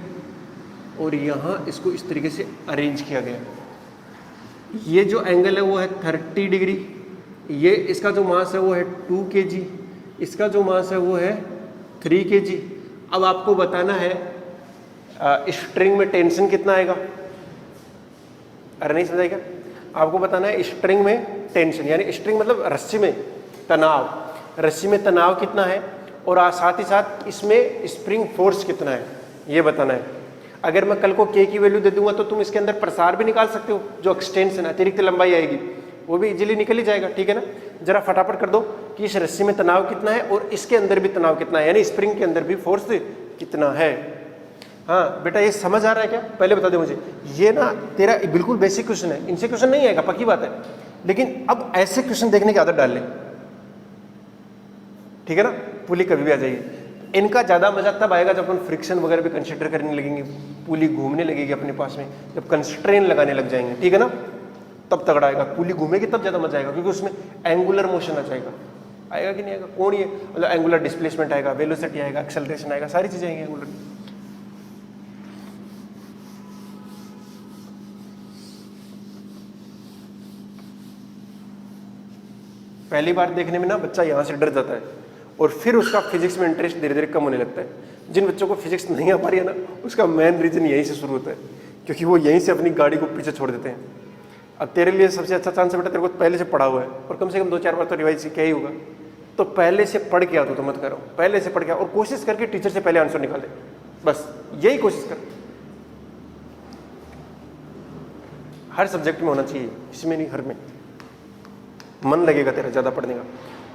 और यहाँ इसको इस तरीके से अरेंज किया गया। ये जो एंगल है वो है 30 डिग्री, ये इसका जो मास है वो है 2 kg, इसका जो मास है वो है 3 kg। अब आपको बताना है स्ट्रिंग में टेंशन कितना आएगा। अरे नहीं समझाएगा, आपको बताना है स्ट्रिंग में टेंशन, यानी स्ट्रिंग मतलब रस्सी में तनाव, रस्सी में तनाव कितना है, और साथ ही साथ इसमें स्प्रिंग फोर्स कितना है, ये बताना है। अगर मैं कल को K की वैल्यू दे दूंगा तो तुम इसके अंदर प्रसार भी निकाल सकते हो, जो एक्सटेंशन अतिरिक्त लंबाई आएगी वो भी इजीली निकल ही जाएगा, ठीक है ना। जरा फटाफट कर दो कि इस रस्सी में तनाव कितना है और इसके अंदर भी तनाव कितना है, यानी स्प्रिंग के अंदर भी फोर्स कितना है। हाँ बेटा ये समझ आ रहा है क्या? पहले बता दे मुझे। ये ना तेरा बिल्कुल बेसिक क्वेश्चन है, इनसे क्वेश्चन नहीं आएगा, पक्की बात है, लेकिन अब ऐसे क्वेश्चन देखने की आदत डाल ले, ठीक है ना। पुली कभी भी आ जाएगी। इनका ज़्यादा मजा तब आएगा जब अपन फ्रिक्शन वगैरह भी कंसिडर करने लगेंगे, पुली घूमने लगेगी अपने पास में, जब कंस्ट्रेन लगाने लग जाएंगे, ठीक है ना, तब तगड़ा आएगा। पुली घूमेगी तब ज़्यादा मजा आएगा, क्योंकि उसमें एंगुलर मोशन आ जाएगा। आएगा कि नहीं आएगा? कौन ये मतलब एंगुलर डिस्प्लेसमेंट आएगा, वेलोसिटी आएगा, एक्सेलरेशन आएगा, सारी चीज़ें आएंगी एंगुलर। पहली बार देखने में ना बच्चा यहाँ से डर जाता है, और फिर उसका फिजिक्स में इंटरेस्ट धीरे धीरे कम होने लगता है। जिन बच्चों को फिजिक्स नहीं आ पा रही है ना, उसका मेन रीजन यहीं से शुरू होता है, क्योंकि वो यहीं से अपनी गाड़ी को पीछे छोड़ देते हैं। अब तेरे लिए सबसे अच्छा चांस है बेटा, तेरे को पहले से पढ़ा हुआ है, और कम से कम 2-4 बार तो रिवाइज किया ही होगा, तो पहले से पढ़ के आ, तो मत करो, पहले से पढ़ के आ, और कोशिश करके टीचर से पहले आंसर निकाले, बस यही कोशिश कर। हर सब्जेक्ट में होना चाहिए, इसमें नहीं, हर में मन लगेगा तेरा ज़्यादा पढ़ने का।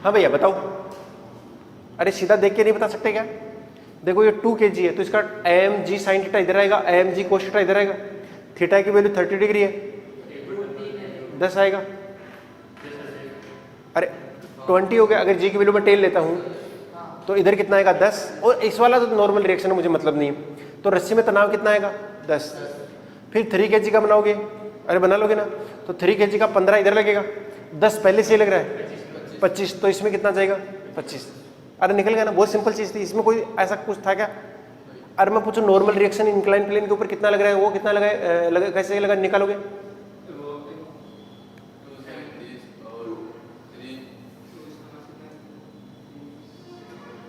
हाँ भैया बताओ। अरे सीधा देख के नहीं बता सकते क्या? देखो ये 2 kg है, तो इसका mg sin थीटा इधर आएगा, mg cos थीटा इधर आएगा। थीटा की वैल्यू 30 डिग्री है, 10 आएगा। अरे 20 हो गया। अगर g की वैल्यू मैं 10 लेता हूँ तो इधर कितना आएगा? 10। और इस वाला तो नॉर्मल रिएक्शन है, मुझे मतलब नहीं है। तो रस्सी में तनाव कितना आएगा? 10। फिर 3 kg का बनाओगे, अरे बना लोगे ना, तो 3 kg का 15 इधर लगेगा, 10 पहले से ही लग रहा है, 25, तो इसमें कितना जाएगा? 25। अरे निकल गया ना, बहुत सिंपल चीज़ थी, इसमें कोई ऐसा कुछ था क्या? अरे मैं पूछूं नॉर्मल रिएक्शन इंक्लाइन प्लेन के ऊपर कितना लग रहा है, वो कितना लगा, कैसे लगा, निकालोगे?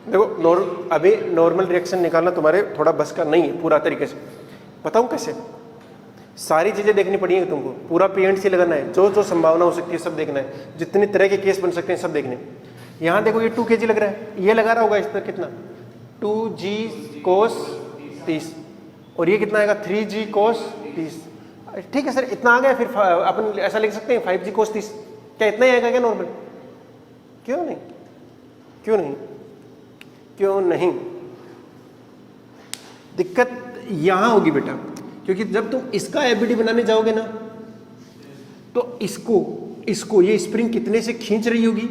देखो अभी नॉर्मल रिएक्शन निकालना तुम्हारे थोड़ा बस का नहीं है पूरा तरीके से। बताऊं कैसे? सारी चीज़ें देखनी पड़ेंगी तुमको, पूरा PNC लगाना है, जो जो संभावना हो सकती है सब देखना है, जितने तरह के केस बन सकते हैं सब देखने। यहाँ देखो ये 2 kg लग रहा है, ये लगा रहा होगा इस पर कितना? 2g cos 30, और ये कितना आएगा? 3g cos 30। ठीक है सर, इतना आ गया, फिर अपन ऐसा लिख सकते हैं 5g cos 30। क्या इतना ही आएगा क्या नॉर्मल? क्यों नहीं, क्यों नहीं, क्यों नहीं? दिक्कत यहाँ होगी बेटा, क्योंकि जब तुम इसका एबीडी बनाने जाओगे ना, तो इसको ये स्प्रिंग कितने से खींच रही होगी?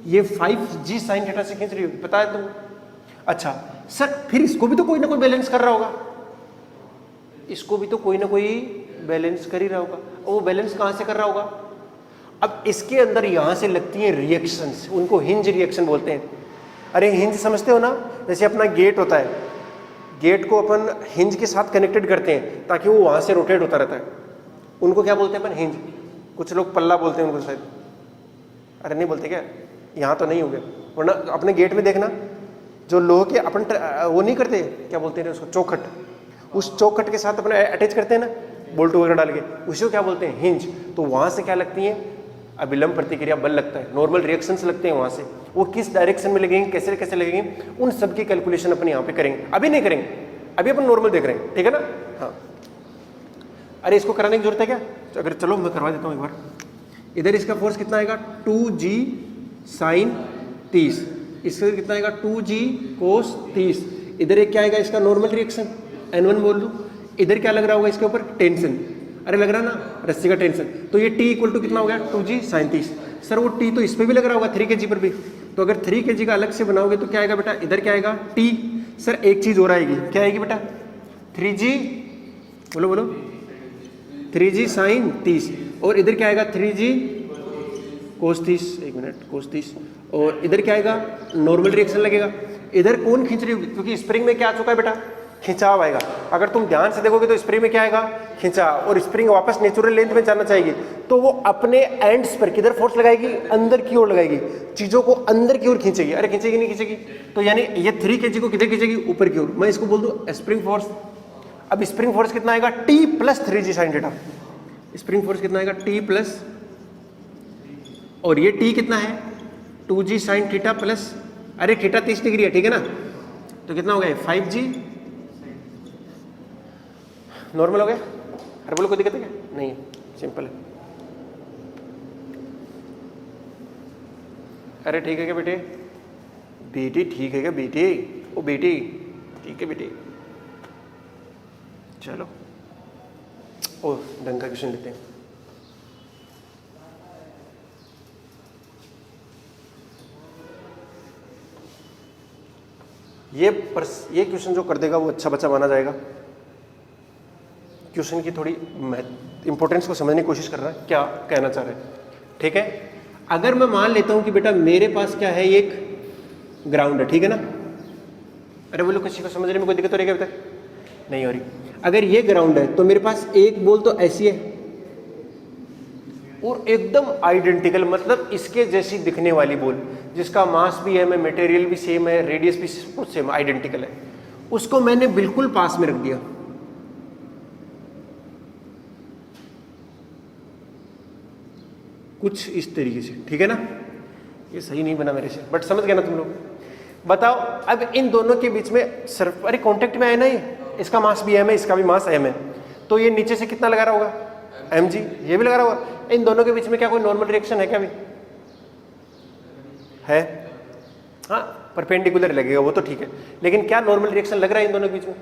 ये 5g sin थीटा से खींच रही होगी, पता है तुम? अच्छा सर, फिर इसको भी तो कोई ना कोई बैलेंस कर रहा होगा, इसको भी तो कोई ना कोई बैलेंस कर ही रहा होगा, और वो बैलेंस कहाँ से कर रहा होगा? अब इसके अंदर यहाँ से लगती हैं रिएक्शंस, उनको हिंज रिएक्शन बोलते हैं। अरे हिंज समझते हो ना, जैसे अपना गेट होता है, गेट को अपन हिंज के साथ कनेक्टेड करते हैं ताकि वो वहाँ से रोटेट होता रहता है, उनको क्या बोलते हैं अपन? हिंज। कुछ लोग पल्ला बोलते हैं उनको शायद, अरे नहीं बोलते क्या? यहाँ तो नहीं हो गया, वरना अपने गेट में देखना, जो लोहे के अपन वो नहीं करते, क्या बोलते हैं उसको? चौखट। उस चौखट के साथ अपने अटैच करते हैं ना, बोल्ट वगैरह डाल के, उसी को क्या बोलते हैं, हिंज। तो वहाँ से क्या लगती है, अभिलंब प्रतिक्रिया बल लगता है, नॉर्मल रिएक्शंस लगते हैं वहाँ से। वो किस डायरेक्शन में लगेंगे, कैसे कैसे लगेंगे, उन सब की कैलकुलेशन अपन यहाँ पे करेंगे। अभी नहीं करेंगे, अभी अपन नॉर्मल देख रहे हैं, ठीक है ना। हाँ, अरे इसको कराने की जरूरत है क्या, तो अगर चलो मैं करवा देता हूँ एक बार। इधर इसका फोर्स कितना आएगा, 2g sin 30, इसका कितना आएगा 2g cos 30। इधर एक क्या आएगा इसका नॉर्मल रिएक्शन, N1 बोल लूँ। इधर क्या लग रहा होगा इसके ऊपर, टेंशन, अरे लग रहा ना रस्सी का टेंशन। तो ये T इक्वल टू कितना हो गया, 2g sin 30। सर वो T तो इस पर भी लग रहा होगा 3 kg पर भी, तो अगर 3 kg का अलग से बनाओगे तो क्या आएगा बेटा, इधर क्या आएगा T। सर एक चीज़ और आएगी, क्या आएगी बेटा, 3g, बोलो बोलो, 3g sin 30, और इधर क्या आएगा 3g cos 30, एक मिनट, cos 30, और इधर क्या आएगा नॉर्मल रिएक्शन लगेगा। इधर कौन खींच रही होगी, क्योंकि स्प्रिंग में क्या आ चुका है बेटा, खिंचाव आएगा। अगर तुम ध्यान से देखोगे तो स्प्रिंग में क्या आएगा, खिंचाव, और स्प्रिंग वापस नेचुरल लेंथ में जाना चाहिए, तो वो अपने एंड्स पर किधर फोर्स लगाएगी, अंदर की ओर लगाएगी, चीजों को अंदर की ओर खींचेगी। अरे खींचेगी नहीं खींचेगी, तो यानी ये 3 kg को किधर खींचेगी, ऊपर की ओर। मैं इसको बोल दूं स्प्रिंग फोर्स। अब स्प्रिंग फोर्स कितना आएगा, T plus 3g sin theta. Spring force कितना आएगा, T प्लस, और ये T कितना है, 2g sin थीटा प्लस, अरे थीटा 30 डिग्री है, ठीक है ना, तो कितना हो गया 5g नॉर्मल हो गया। अरे बोलो कोई दिक्कत है क्या, नहीं सिंपल है। अरे ठीक है क्या बेटे, बेटी ठीक है क्या बेटी, ओ बेटी ठीक है बेटी, चलो ओ ढंग का क्वेश्चन लेते हैं। ये क्वेश्चन जो कर देगा वो अच्छा बच्चा माना जाएगा। क्वेश्चन की थोड़ी इंपॉर्टेंस को समझने की कोशिश कर रहा है, क्या कहना चाह रहे हैं, ठीक है। अगर मैं मान लेता हूं कि बेटा मेरे पास क्या है, एक ग्राउंड है, ठीक है ना। अरे बोलो किसी को समझने में कोई दिक्कत हो रही है क्या, नहीं हो रही। अगर ये ग्राउंड है तो मेरे पास एक बॉल तो ऐसी है और एकदम आइडेंटिकल, मतलब इसके जैसी दिखने वाली बॉल, जिसका मास भी है, मटेरियल भी सेम है, रेडियस भी सेम, आइडेंटिकल है, उसको मैंने बिल्कुल पास में रख दिया। कुछ इस तरीके से, ठीक है ना। ये सही नहीं बना मेरे से, बट समझ गए ना तुम लोग। बताओ अब इन दोनों के बीच में सिर्फ, अरे कांटेक्ट में है ना, ये इसका मास भी m है, इसका भी मास m है, तो ये नीचे से कितना लगा रहा होगा mg, ये भी लगा रहा होगा। इन दोनों के बीच में क्या कोई नॉर्मल रिएक्शन है क्या, भी है, हाँ परपेंडिकुलर लगेगा वो तो ठीक है, लेकिन क्या नॉर्मल रिएक्शन लग रहा है इन दोनों के बीच में,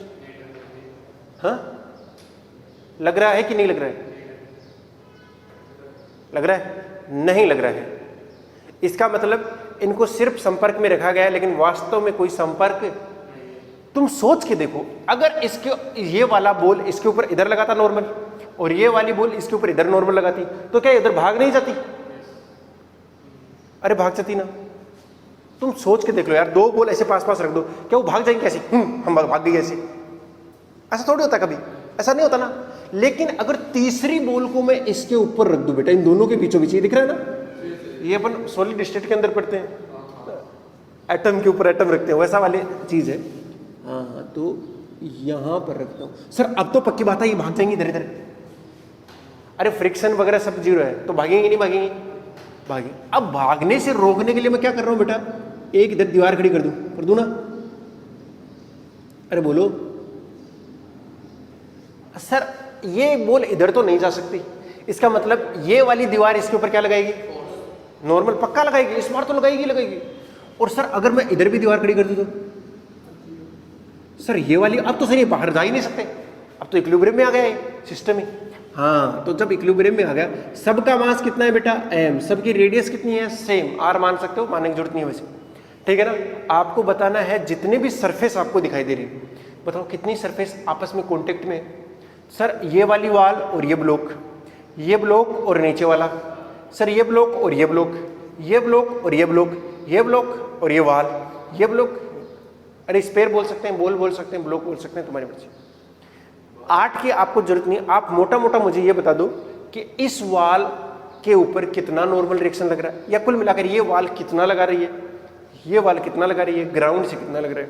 हाँ लग रहा है कि नहीं लग रहा है, लग रहा है, नहीं लग रहा है। इसका मतलब इनको सिर्फ संपर्क में रखा गया है, लेकिन वास्तव में कोई संपर्क, तुम सोच के देखो, अगर इसके ये वाला बॉल इसके ऊपर इधर लगाता नॉर्मल, और ये वाली बॉल इसके ऊपर इधर नॉर्मल लगाती, तो क्या इधर भाग नहीं जाती, अरे भाग जाती ना। तुम सोच के देख लो यार, दो बॉल ऐसे पास पास रख दो, क्या वो भाग जाएंगे कैसे, हम भाग गए ऐसे, ऐसा थोड़ी होता, कभी ऐसा नहीं होता ना। लेकिन अगर तीसरी बॉल को मैं इसके ऊपर रख दूं बेटा, इन दोनों के बीचों बीच, ये दिख रहा है ना, ये अपन सॉलिड स्टेट के अंदर पढ़ते हैं, एटम के ऊपर एटम रखते हैं, वैसा वाली चीज है। हाँ तो यहां पर रखता हूं। सर अब तो पक्की बात है ये भाग जाएंगी इधर इधर, अरे फ्रिक्शन वगैरह सब जीरो है, तो भागेंगे नहीं भागेंगे, भागेंगे। अब भागने से रोकने के लिए मैं क्या कर रहा हूं बेटा, एक इधर दीवार खड़ी कर दूं ना, अरे बोलो सर ये बॉल इधर तो नहीं जा सकती, इसका मतलब ये वाली दीवार इसके ऊपर क्या लगाएगी, नॉर्मल पक्का लगाएगी, इस बार तो लगाएगी। और सर अगर मैं इधर भी दीवार खड़ी कर दूं तो सर ये वाली, अब तो सर ये बाहर जा ही नहीं सकते, अब तो इक्विलिब्रियम में आ गया है सिस्टम ही। हाँ तो जब इक्विलिब्रियम में आ गया, सबका मास कितना है बेटा m, सबकी रेडियस कितनी है सेम, r मान सकते हो, मानने की जरूरत नहीं है वैसे, ठीक है ना। आपको बताना है जितने भी सरफेस आपको दिखाई दे रही है, बताओ कितनी सरफेस आपस में कॉन्टेक्ट में। सर ये वाली वाल और ये ब्लॉक और नीचे वाला, सर ये ब्लॉक और ये ब्लॉक, ये ब्लॉक और ये ब्लॉक, ये ब्लॉक और ये वाल, ये ब्लॉक, अरे स्पेयर बोल सकते हैं, बॉल बोल सकते हैं, ब्लॉक बोल सकते हैं, तुम्हारी मर्जी। 8 की आपको जरूरत नहीं, आप मोटा मोटा मुझे ये बता दो कि इस वाल के ऊपर कितना नॉर्मल रिएक्शन लग रहा है, या कुल मिलाकर ये वाल कितना लगा रही है, ये वाल कितना लगा रही है, ग्राउंड से कितना लग रहा है।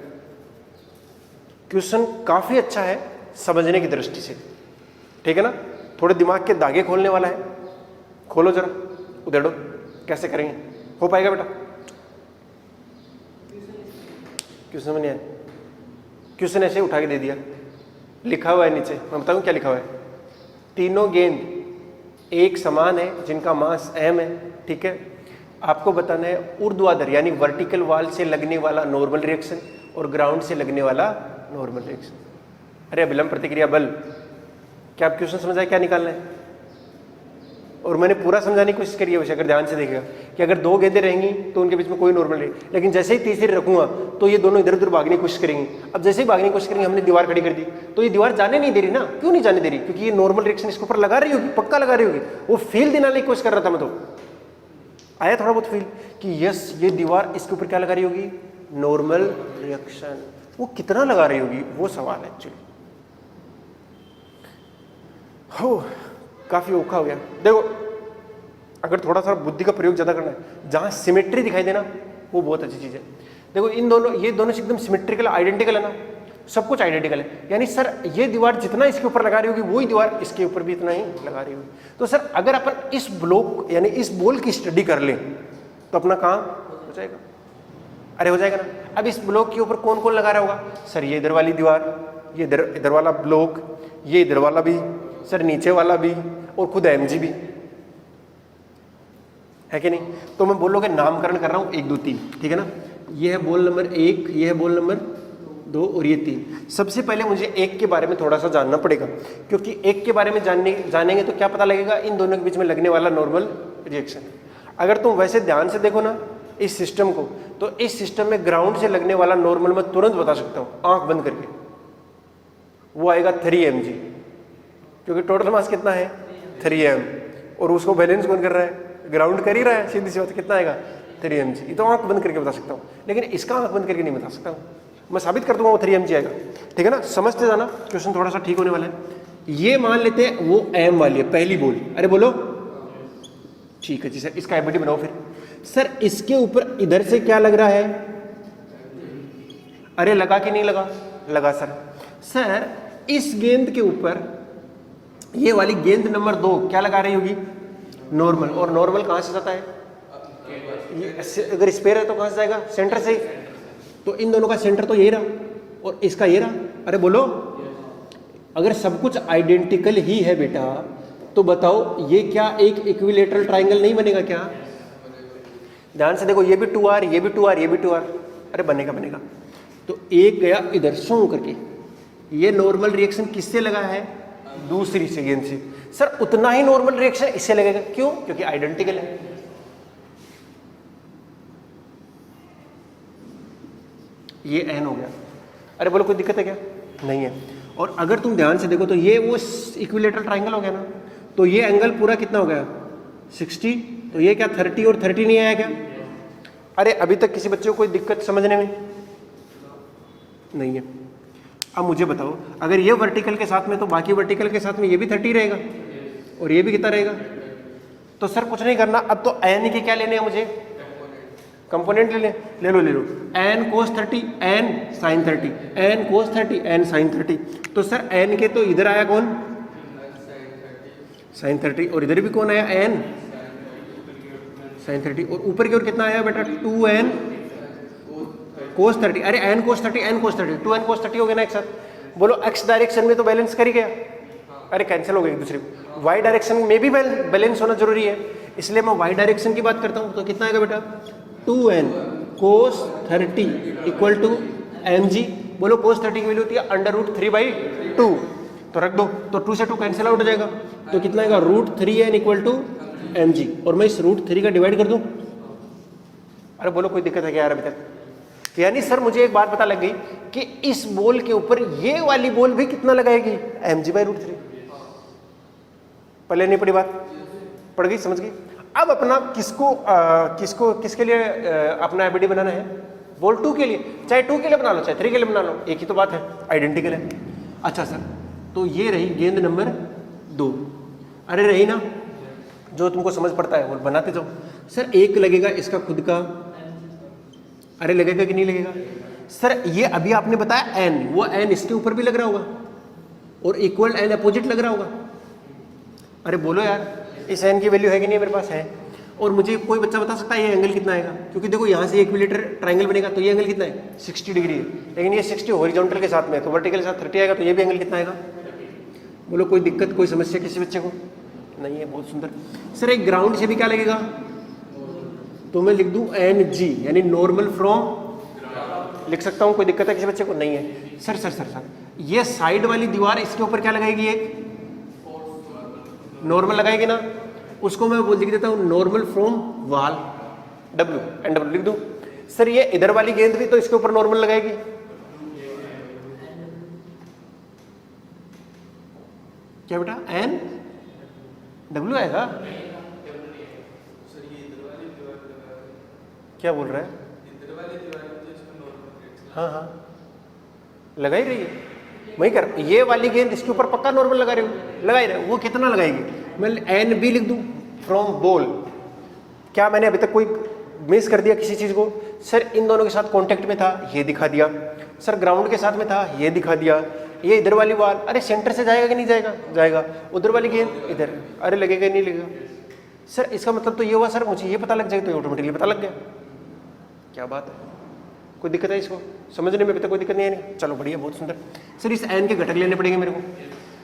क्वेश्चन काफी अच्छा है समझने की दृष्टि से, ठीक है ना। थोड़े दिमाग के दागे खोलने वाला है, खोलो जरा, उधेड़ो, कैसे करेंगे? हो पाएगा बेटा? क्यों समझ नहीं आया? क्वेश्चन ऐसे उठा के दे दिया, लिखा हुआ है नीचे, मैं बताऊं क्या लिखा हुआ है? तीनों गेंद एक समान है जिनका मास m है, ठीक है। आपको बताना है ऊर्ध्वाधर यानी वर्टिकल वाल से लगने वाला नॉर्मल रिएक्शन और ग्राउंड से लगने वाला नॉर्मल रिएक्शन। अरे अभिलंब प्रतिक्रिया बल, क्या आप क्वेश्चन समझ आए क्या निकालना है? और मैंने पूरा समझाने की कोशिश करी है वैसे, अगर ध्यान से देखेगा कि अगर दो गेंदें रहेंगी तो उनके बीच में कोई नॉर्मल नहीं, लेकिन जैसे ही तीसरी रखूंगा तो ये दोनों इधर उधर भागने की कोशिश करेंगी। अब जैसे ही भागने की कोशिश करेंगे, हमने दीवार खड़ी कर दी तो ये दीवार जाने नहीं दे रही ना। क्यों नहीं जाने दे रही? क्योंकि ये नॉर्मल रिएक्शन इसके ऊपर लगा रही होगी, पक्का लगा रही होगी। वो फील दिलाने की कोशिश कर रहा था मैं, तो आया थोड़ा बहुत फील कि यस ये दीवार इसके ऊपर क्या लगा रही होगी? Normal reaction. वो कितना लगा रही होगी वो सवाल है एक्चुअली। हो काफी औखा हो गया। देखो अगर थोड़ा सा बुद्धि का प्रयोग ज्यादा करना है, जहां सिमेट्री दिखाई देना वो बहुत अच्छी चीज है। देखो इन दोनों, ये दोनों एकदम सिमेट्रिकल आइडेंटिकल है ना, सब कुछ आइडेंटिकल है। यानी सर ये दीवार जितना इसके ऊपर लगा रही होगी वही दीवार इसके ऊपर भी इतना ही लगा रही होगी। तो सर अगर अपन इस ब्लॉक यानी इस बॉल की स्टडी कर लें तो अपना काम हो जाएगा। अरे हो जाएगा ना। अब इस ब्लॉक के ऊपर कौन कौन लगा रहा होगा? सर ये इधर वाली दीवार, ये इधर वाला ब्लॉक, ये इधर वाला भी, सर नीचे वाला भी, और खुद mg भी है कि नहीं? तो मैं बोलोगे नामकरण कर रहा हूं 1 2 3, ठीक है ना। ये है बॉल नंबर 1, ये है बॉल नंबर 2 और ये 3। सबसे पहले मुझे 1 के बारे में थोड़ा सा जानना पड़ेगा, क्योंकि 1 के बारे में जानेंगे तो क्या पता लगेगा? इन दोनों के बीच में लगने वाला नॉर्मल रिएक्शन। अगर तुम वैसे ध्यान से देखो ना इस सिस्टम को, तो इस सिस्टम में ग्राउंड से लगने वाला नॉर्मल मैं तुरंत बता सकता हूं आंख बंद करके, वो आएगा 3 mg, क्योंकि टोटल मास कितना है? 3 m, और उसको बैलेंस कौन कर रहा है? ग्राउंड कर ही रहा है। सीधी सी बात, कितना आएगा? 3 mg। ये तो आंख बंद करके बता सकता हूँ, लेकिन इसका आंख बंद करके नहीं बता सकता हूँ। मैं साबित कर दूंगा वो 3 mg आएगा, ठीक है ना। समझते जाना, क्वेश्चन थोड़ा सा ठीक होने वाला है। ये मान लेते हैं वो m वाली है पहली बॉल। अरे बोलो ठीक है जी सर, इसका एबिलिटी बनाओ फिर। सर इसके ऊपर इधर से क्या लग रहा है? अरे लगा कि नहीं लगा? लगा सर। सर इस गेंद के ऊपर ये वाली गेंद नंबर 2 क्या लगा रही होगी? नॉर्मल। और नॉर्मल कहां से जाता है? ये अगर स्पेयर है तो कहां से जाएगा? सेंटर से। तो इन दोनों का सेंटर तो यही रहा और इसका ये रहा। अरे बोलो अगर सब कुछ आइडेंटिकल ही है बेटा, तो बताओ ये क्या एक इक्विलेटरल ट्राइंगल नहीं बनेगा क्या? ध्यान से देखो, ये भी 2r, ये भी 2r, ये भी 2r। अरे बनेगा बनेगा। तो एक गया इधर शो करके, ये नॉर्मल रिएक्शन किससे लगा है? दूसरी से गेंद से। सर उतना ही नॉर्मल रिएक्शन इससे लगेगा, क्यों? क्योंकि आइडेंटिकल है। ये n हो गया। अरे बोलो कोई दिक्कत है क्या? नहीं है। और अगर तुम ध्यान से देखो तो ये वो इक्विलेटरल ट्राइंगल हो गया ना, तो ये एंगल पूरा कितना हो गया? 60। तो ये क्या 30 और 30 नहीं आया क्या? अरे अभी तक किसी बच्चे को कोई दिक्कत समझने में नहीं है। अब मुझे बताओ अगर ये वर्टिकल के साथ में, तो बाकी वर्टिकल के साथ में ये भी 30 रहेगा और ये भी कितना रहेगा? तो सर कुछ नहीं करना, अब तो n के क्या लेने हैं मुझे? कंपोनेंट ले लो n cos 30 n sin 30, n cos 30 n sin 30। तो सर n के तो इधर आया कौन? sin 30, और इधर भी कौन आया? n sin 30, और ऊपर की ओर कितना आया बेटा? 2n cos 30। अरे n cos 30 n cos 30, 2n cos 30 हो गया ना एक साथ। बोलो x डायरेक्शन में तो बैलेंस कर ही गया। अरे कैंसिल हो गया एक दूसरे को। y डायरेक्शन में भी बैलेंस होना जरूरी है, इसलिए मैं y डायरेक्शन की बात करता हूं। तो कितना आएगा बेटा? 2n cos 30 equal to mg। बोलो cos 30 की वैल्यू होती है √3/2, तो रख दो, तो 2 से 2 कैंसिल आउट हो जाएगा। तो कितना आएगा? √3n equal to mg। और मैं इस √3 का डिवाइड कर दूं। अरे बोलो कोई दिक्कत है क्या यार अभी तक? यानी सर मुझे एक बात पता लग गई कि इस बॉल के ऊपर ये वाली बॉल भी कितना लगाएगी? mg/√3। पहले नहीं पड़ी बात, पड़ गई, समझ गई। अब अपना किसके लिए अपना एबिलिटी बनाना है? बॉल 2 के लिए। चाहे 2 के लिए बना लो चाहे 3 के लिए बना लो, एक ही तो बात है, आइडेंटिकल है। अच्छा सर, तो ये रही गेंद नंबर 2। अरे रही ना, जो तुमको समझ पड़ता है वो बनाते जाओ। सर एक लगेगा इसका खुद का, अरे लगेगा कि नहीं लगेगा? सर ये अभी आपने बताया n, वो n इसके ऊपर भी लग रहा होगा और इक्वल n अपोजिट लग रहा होगा। अरे बोलो यार, इस एन की वैल्यू है कि नहीं मेरे पास है। और मुझे कोई बच्चा बता सकता है ये एंगल कितना आएगा, क्योंकि देखो यहाँ से इक्विलेटरल ट्रायंगल बनेगा तो ये एंगल कितना है 60 डिग्री है, लेकिन ये 60 हॉरिजॉन्टल के साथ में है, तो वर्टिकल के साथ 30 आएगा, तो ये भी एंगल कितना आएगा। बोलो कोई दिक्कत कोई समस्या किसी बच्चे को नहीं है। बहुत सुंदर। सर एक ग्राउंड से भी क्या लगेगा, तो मैं लिख दूं एन जी, यानी नॉर्मल फ्रॉम, लिख सकता हूं, कोई दिक्कत है किसी बच्चे को नहीं है। सर सर सर सर ये साइड वाली दीवार इसके ऊपर क्या लगाएगी, एक नॉर्मल लगाएगी ना, उसको मैं वो लिख देता हूं normal from wall, W N W लिख दूं। सर ये इधर वाली गेंद भी तो इसके ऊपर नॉर्मल लगाएगी, क्या बेटा एन डब्ल्यू आएगा, क्या बोल रहा है, हाँ हाँ लगा ही रही है, वही कर, ये वाली गेंद इसके ऊपर पक्का नॉर्मल लगा रहे हो, लगा ही रहे, वो कितना लगाएगी, मैं एन बी लिख दूं फ्रॉम बॉल। क्या मैंने अभी तक कोई मिस कर दिया किसी चीज को। सर इन दोनों के साथ कांटेक्ट में था, ये दिखा दिया। सर ग्राउंड के साथ में था, ये दिखा दिया। ये इधर वाली बॉल, अरे सेंटर से जाएगा कि नहीं जाएगा, जाएगा। उधर वाली गेंद इधर, अरे लगेगा नहीं लगेगा। सर इसका मतलब तो ये हुआ सर मुझे ये पता लग जाए, तो ऑटोमेटिकली पता लग गया। क्या बात है, कोई दिक्कत है इसको समझने में, अभी तक कोई दिक्कत नहीं है नहीं? चलो बढ़िया, बहुत सुंदर। सर इस एन के घटक लेने पड़ेंगे मेरे को,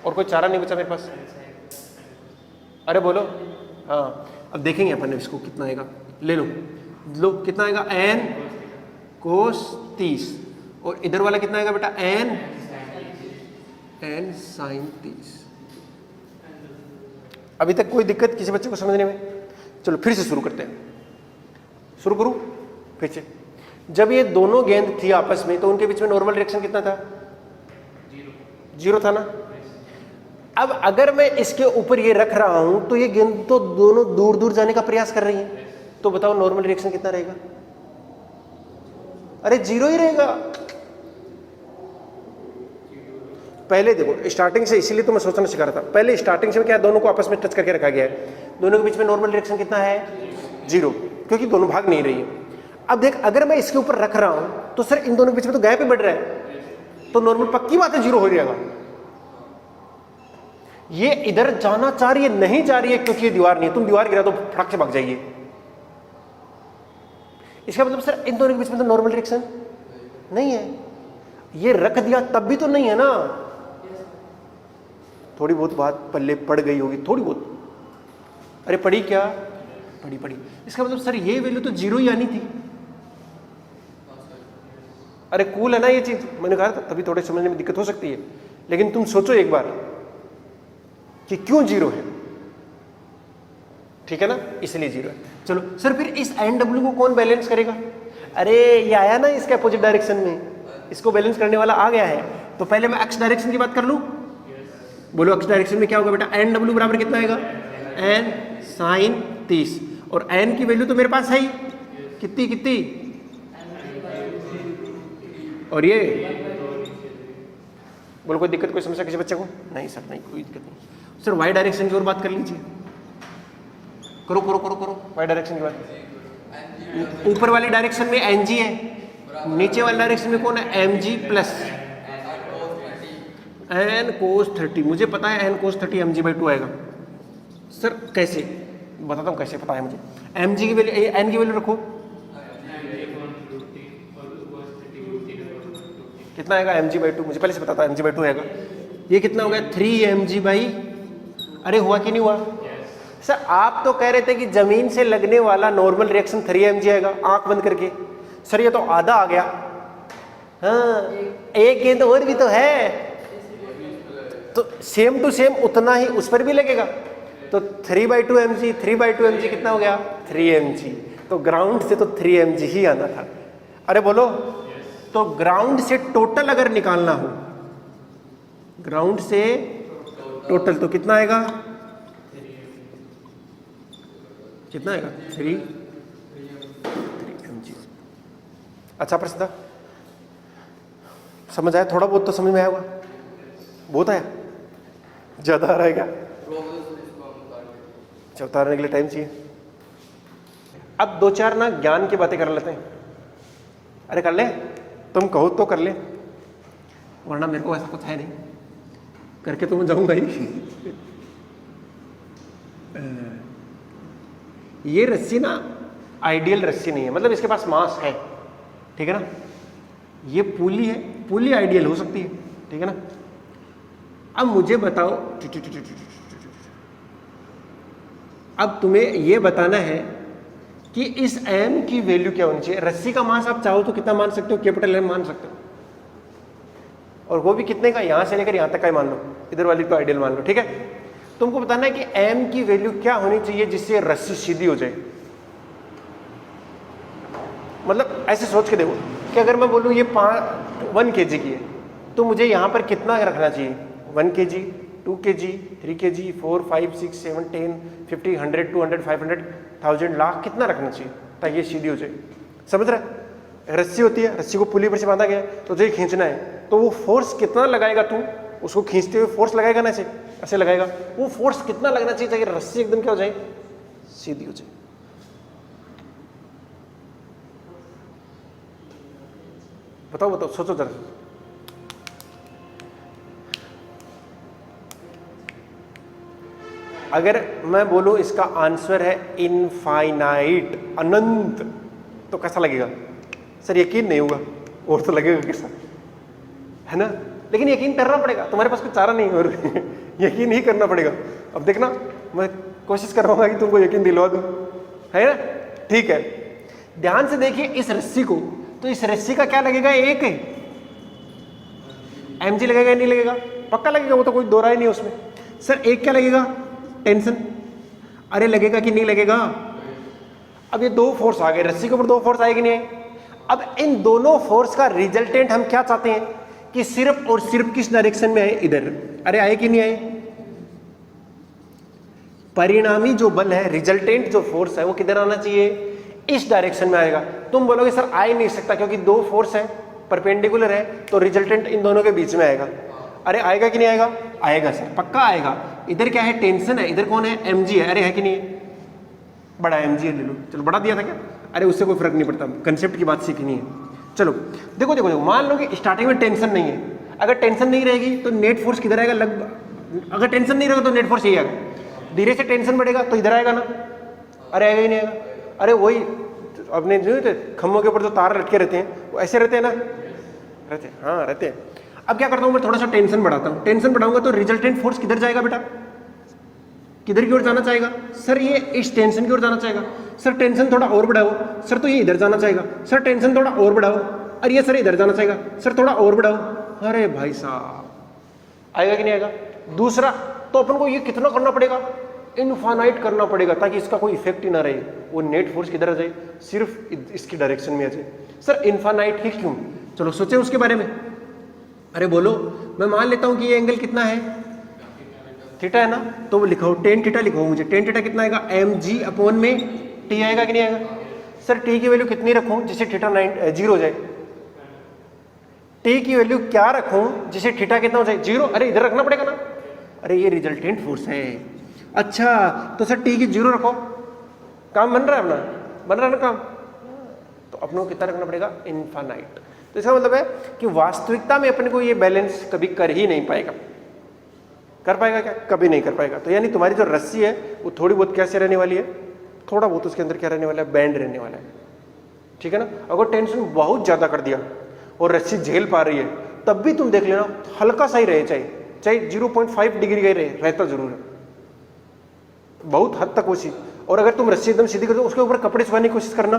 और कोई चारा नहीं बचा मेरे पास। अरे बोलो, हाँ अब देखेंगे अपन इसको कितना आएगा, ले लो लो कितना आएगा, एन कोस 30, और इधर वाला कितना आएगा बेटा, एन साइन 30। अभी तक कोई दिक्कत किसी बच्चे को समझने में? चलो फिर से शुरू करते हैं, शुरू करूं फिर से। जब ये दोनों गेंद थी आपस में तो उनके बीच में नॉर्मल डायरेक्शन कितना था, जीरो था ना। अब अगर मैं इसके ऊपर ये रख रहा हूं तो ये गेंद तो दोनों दूर दूर जाने का प्रयास कर रही है, तो बताओ नॉर्मल डायरेक्शन कितना रहेगा? अरे जीरो ही रहेगा। पहले देखो स्टार्टिंग से, इसीलिए तो मैं सोचना सिखा रहा था, पहले स्टार्टिंग से क्या दोनों को आपस में टच करके रखा गया है, दोनों के बीच में नॉर्मल डायरेक्शन कितना है, जीरो, क्योंकि दोनों भाग नहीं रही है। अब देख अगर मैं इसके ऊपर रख रहा हूं तो सर इन दोनों के बीच में तो गैप ही बढ़ रहा है, तो नॉर्मल पक्की बात है जीरो हो जाएगा। ये इधर जाना चाह रही है, नहीं जा रही है क्योंकि ये दीवार नहीं है, तुम दीवार गिरा तो फटक से भाग जाइए। इसका मतलब सर इन दोनों के बीच में तो नॉर्मल डायरेक्शन नहीं है, ये रख दिया तब भी तो नहीं है ना। थोड़ी बहुत बात पल्ले पड़ गई होगी, थोड़ी बहुत, अरे पड़ी क्या, पड़ी। इसका मतलब सर ये वैल्यू तो जीरो ही आनी थी। अरे कूल है ना ये चीज, मैंने कहा था तभी थोड़े समझने में दिक्कत हो सकती है, लेकिन तुम सोचो एक बार कि क्यों जीरो है, ठीक है ना, इसलिए जीरो है। चलो सर फिर इस एन डब्ल्यू को कौन बैलेंस करेगा? अरे ये आया ना इसके अपोजिट डायरेक्शन में, इसको बैलेंस करने वाला आ गया है, तो पहले मैं एक्स डायरेक्शन की बात कर लूं। बोलो एक्स डायरेक्शन में क्या होगा बेटा, एन डब्ल्यू बराबर कितना आएगा, एन साइन 30, और एन की वैल्यू तो मेरे पास है ही, कितनी, और ये बोलो कोई दिक्कत कोई समस्या किसी बच्चे को? नहीं सर नहीं, कोई दिक्कत नहीं। सर वाई डायरेक्शन की और बात कर लीजिए, करो वाई डायरेक्शन की बात। ऊपर वाली डायरेक्शन में एन जी है, नीचे वाली डायरेक्शन में कौन है, M G plus N cos 30। मुझे पता है N cos 30 M G by 2 आएगा। सर कैसे, बताता हूँ कैसे पता है मुझे। एम जी की वैल्यू, एन की वैल्यू रखो, कितना आएगा, एम जी बाई 2, मुझे पहले से पता था एम जी बाई 2 आएगा। ये कितना हो गया, 3 एम जी बाई, अरे हुआ कि नहीं हुआ? सर आप तो कह रहे थे कि जमीन से लगने वाला नॉर्मल रिएक्शन 3 एम जी आएगा आंख बंद करके। सर ये तो आधा आ गया। हाँ एक गेंद और भी तो है, तो सेम टू सेम उतना ही उस पर भी लगेगा, तो 3/2 mg, 3/2 mg कितना हो गया, 3 mg। तो ग्राउंड से तो 3 mg ही आना था। अरे बोलो, तो ग्राउंड से टोटल अगर निकालना हो, ग्राउंड से टोटल तो कितना आएगा, कितना आएगा, 3 mg। अच्छा प्रश्न था, समझ आया? थोड़ा बहुत तो समझ में आया होगा, बहुत आया, ज्यादा आ रहा है क्या? अच्छा उतारने के लिए टाइम चाहिए। अब दो चार ना ज्ञान की बातें कर लेते हैं। अरे कर ले, तुम कहो तो कर ले, वरना मेरे को ऐसा कुछ है नहीं, करके तो मैं जाऊंगा ही। ये रस्सी ना आइडियल रस्सी नहीं है, मतलब इसके पास मास है, ठीक है ना। ये पुली है, पुली आइडियल हो सकती है, ठीक है ना। अब मुझे बताओ, अब तुम्हें ये बताना है कि इस m की वैल्यू क्या होनी चाहिए। रस्सी का मास आप चाहो तो कितना मान सकते हो, कैपिटल M मान सकते हो, और वो भी कितने का, यहां से लेकर यहां तक का ही मान लो, इधर वाली को आइडियल मान लो, ठीक है। तुमको बताना है कि m की वैल्यू क्या होनी चाहिए जिससे रस्सी सीधी हो जाए। मतलब ऐसे सोच के देखो कि अगर मैं बोलूं ये 1 kg की है, तो मुझे यहां पर कितना रखना चाहिए, 1 kg, 2 kg, 3 kg, 4, 5, 6, 7, 10, 50, 100, 200, 500, 1000, लाख, कितना रखना चाहिए ताकि ये सीधी हो जाए। समझ रहा है। रस्सी होती है, रस्सी को पुली पर से बांधा गया है, तो तुझे खींचना है, तो वो फोर्स कितना लगाएगा, तू उसको खींचते हुए फोर्स लगाएगा ना, ऐसे ऐसे लगाएगा, वो फोर्स कितना लगना चाहिए ताकि रस्सी एकदम क्या हो जाए, सीधी हो जाए। बताओ बताओ, सोचो जरा। अगर मैं बोलूं इसका आंसर है इनफाइनाइट, अनंत, तो कैसा लगेगा सर? यकीन नहीं होगा, और तो लगेगा कैसा, है ना। लेकिन यकीन करना पड़ेगा, तुम्हारे पास कुछ चारा नहीं, और यकीन ही करना पड़ेगा। अब देखना, मैं कोशिश कर रहा हूँ कि तुमको यकीन दिलवा दूं, है ना। ठीक है, ध्यान से देखिए इस रस्सी को, तो इस रस्सी का क्या लगेगा, एक है mg लगेगा, नहीं लगेगा, पक्का लगेगा, वो तो कोई दो राय नहीं उसमें। सर एक क्या लगेगा, टेंशन, अरे लगेगा कि नहीं लगेगा। अब ये दो फोर्स आ गए, रस्सी के ऊपर दो फोर्स आएगी नहीं आए। अब इन दोनों फोर्स का रिजल्टेंट हम क्या चाहते हैं कि सिर्फ और सिर्फ किस डायरेक्शन में आए, इधर। अरे आए कि नहीं आए, परिणामी जो बल है, रिजल्टेंट जो फोर्स है, वो किधर आना चाहिए, इस डायरेक्शन में आएगा। तुम बोलोगे सर आ ही नहीं सकता क्योंकि दो फोर्स है, परपेंडिकुलर है, तो रिजल्टेंट इन दोनों के बीच में आएगा। अरे आएगा कि नहीं आएगा, आएगा सर, पक्का आएगा। इधर क्या है, टेंशन है, इधर कौन है, mg है, अरे है कि नहीं है, बड़ा mg है, ले लो, चलो बड़ा दिया था क्या, अरे उससे कोई फर्क नहीं पड़ता, कंसेप्ट की बात सीखनी है। चलो देखो देखो देखो, मान लो कि स्टार्टिंग में टेंशन नहीं है, अगर टेंशन नहीं रहेगी तो नेट फोर्स किधर आएगा, लगभग, अगर टेंशन नहीं रहेगा तो नेट फोर्स यही आएगा। धीरे से टेंशन बढ़ेगा तो इधर आएगा ना, अरे आएगा ही नहीं आएगा। अरे वही अपने जो खम्भों के ऊपर जो तार लटके रहते हैं, वो ऐसे रहते हैं ना, रहते हैं, हाँ रहते हैं। अब क्या करता हूं मैं, थोड़ा सा टेंशन बढ़ाता हूं, टेंशन बढ़ाऊंगा तो रिजल्टेंट फोर्स किधर जाएगा बेटा, किधर की ओर जाना चाहेगा, सर ये इस टेंशन की ओर जाना चाहेगा। सर टेंशन थोड़ा और बढ़ाओ, सर तो ये इधर जाना चाहेगा। सर टेंशन थोड़ा और बढ़ाओ, अरे ये सर इधर जाना चाहेगा, सर थोड़ा और बढ़ाओ। अरे भाई साहब, आएगा कि नहीं आएगा। दूसरा, तो अपन को ये कितना करना पड़ेगा, इनफाइनाइट करना पड़ेगा, ताकि इसका कोई इफेक्ट ही ना रहे, वो नेट फोर्स किधर आ जाए, सिर्फ इसकी डायरेक्शन में आ जाए। सर इनफाइनाइट ही क्यों, चलो सोचे उसके बारे में। अरे बोलो, मैं मान लेता हूं कि ये एंगल कितना है, थीटा है ना, तो लिखाओ टेन थीटा, लिखाओ मुझे टेन थीटा कितना आएगा, mg अपॉन में t आएगा कि नहीं आएगा। सर t की वैल्यू कितनी रखूं जिससे थीटा 0 हो जाए, t की वैल्यू क्या रखूं जिससे थीटा कितना हो जाए, 0। अरे इधर रखना पड़ेगा ना, अरे ये रिजल्टेंट फोर्स है। अच्छा तो सर t की 0 रखो, काम बन रहा है अपना, बन रहा है ना काम, तो अपनों को कितना रखना पड़ेगा, इनफाइनाइट। तो इसका मतलब है कि वास्तविकता में अपने को ये बैलेंस कभी कर ही नहीं पाएगा। कर पाएगा क्या, कभी नहीं कर पाएगा। तो यानी तुम्हारी जो रस्सी है वो थोड़ी बहुत कैसे रहने वाली है, थोड़ा बहुत उसके अंदर क्या रहने वाला है, बैंड रहने वाला है, ठीक है ना। अगर टेंशन बहुत ज्यादा कर दिया और रस्सी झेल पा रही है, तब भी तुम देख लेना हल्का सा ही रहे, चाहे 0.5 डिग्री का रहे, रहता जरूर है बहुत हद तक वो चीज। और अगर तुम रस्सी एकदम सीधी कर दो, उसके ऊपर कपड़े छुपाने की कोशिश करना,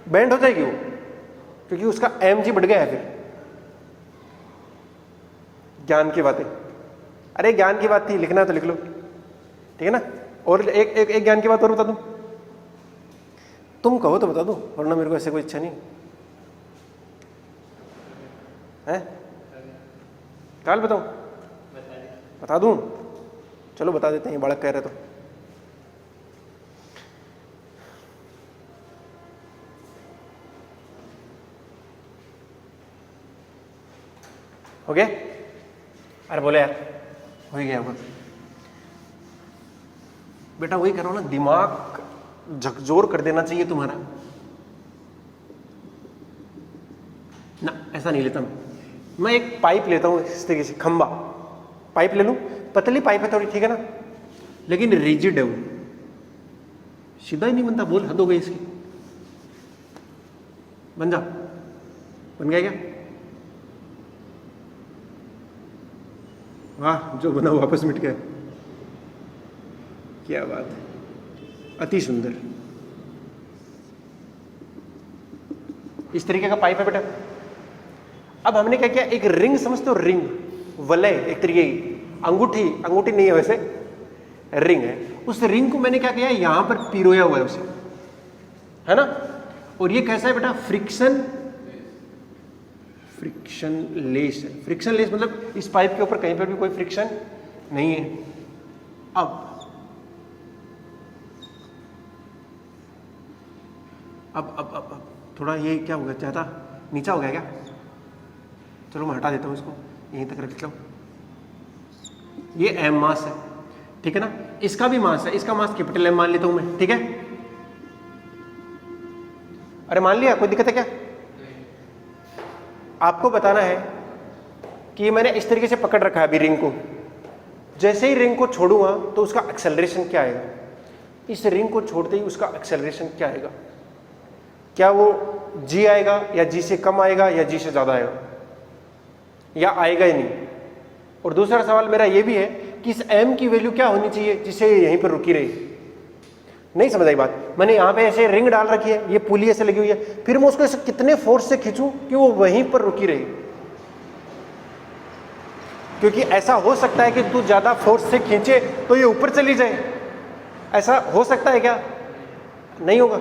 बैंड हो जाएगी वो, क्योंकि उसका mg बढ़ गया है। फिर ज्ञान की बातें, अरे ज्ञान की बात थी, लिखना तो लिख लो, ठीक है ना। और एक ज्ञान की बात और बता दूं, तुम कहो तो बता दो, वरना मेरे को ऐसे कोई इच्छा नहीं है। काल बताऊं, बता दूं, चलो बता देते हैं, बालक कह रहे तो। हो गया, अरे बोले यार हो ही गया होगा बेटा, वही करो ना, दिमाग झकझोर कर देना चाहिए तुम्हारा ना। ऐसा नहीं लेता मैं एक पाइप लेता हूं इस तरीके से, खंबा पाइप ले लूं, पतली पाइप है थोड़ी, ठीक है ना, लेकिन रिजिड है वो, सीधा ही नहीं बनता, बोल हद हो गई इसकी। बन जा, बन गया क्या? वाह, जो बना वापस मिट गया, क्या बात है, अति सुंदर। इस तरीके का पाइप है बेटा। अब हमने क्या किया, एक रिंग समझते हो, रिंग वलय एक तरीके की, अंगूठी, अंगूठी नहीं है वैसे, रिंग है। उस रिंग को मैंने क्या किया, यहां पर पिरोया हुआ है उसे, है ना। और ये कैसा है बेटा, फ्रिक्शन लेस है। फ्रिक्शन लेस मतलब इस पाइप के ऊपर कहीं पर भी कोई फ्रिक्शन नहीं है। अब थोड़ा ये क्या हो गया, ज्यादा नीचा हो गया क्या? चलो मैं हटा देता हूं इसको, यहीं तक रख लेता हूं। ये एम मास है, ठीक है ना। इसका भी मास है, इसका मास कैपिटल एम मान लेता हूं मैं, ठीक है। अरे मान लिया, कोई दिक्कत है क्या? आपको बताना है कि मैंने इस तरीके से पकड़ रखा है अभी रिंग को। जैसे ही रिंग को छोड़ूंगा तो उसका एक्सेलरेशन क्या आएगा, इस रिंग को छोड़ते ही उसका एक्सेलरेशन क्या आएगा? क्या वो जी आएगा, या जी से कम आएगा, या जी से ज्यादा आएगा, या आएगा ही नहीं? और दूसरा सवाल मेरा ये भी है कि इस m की वैल्यू क्या होनी चाहिए जिससे यहीं पर रुकी रही? नहीं समझ आई बात। मैंने यहां पे ऐसे रिंग डाल रखी है, ये पुली ऐसे लगी हुई है, फिर मैं उसको ऐसे कितने फोर्स से खींचूं कि वो वहीं पर रुकी रही? क्योंकि ऐसा हो सकता है कि तू ज्यादा फोर्स से खींचे तो ये ऊपर चली जाए, ऐसा हो सकता है क्या? नहीं होगा।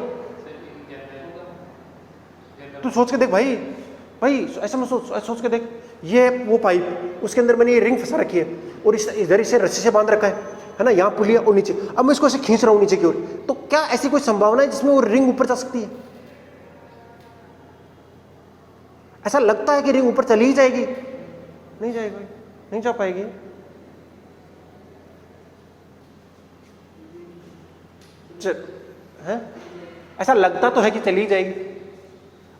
तू सोच के देख भाई, ऐसा मत सोच, सोच के देख, ये वो पाइप, उसके अंदर मैंने ये रिंग फंसा रखी है और इधर इसे रस्सी से बांध रखा है ना, यहाँ पुली है और नीचे। अब मैं इसको ऐसे खींच रहा हूँ नीचे की ओर, तो क्या ऐसी कोई संभावना है जिसमें वो रिंग ऊपर जा सकती है? ऐसा लगता है कि रिंग ऊपर चली ही जाएगी, नहीं जाएगी, नहीं जा पाएगी। है ऐसा लगता तो है कि चली जाएगी।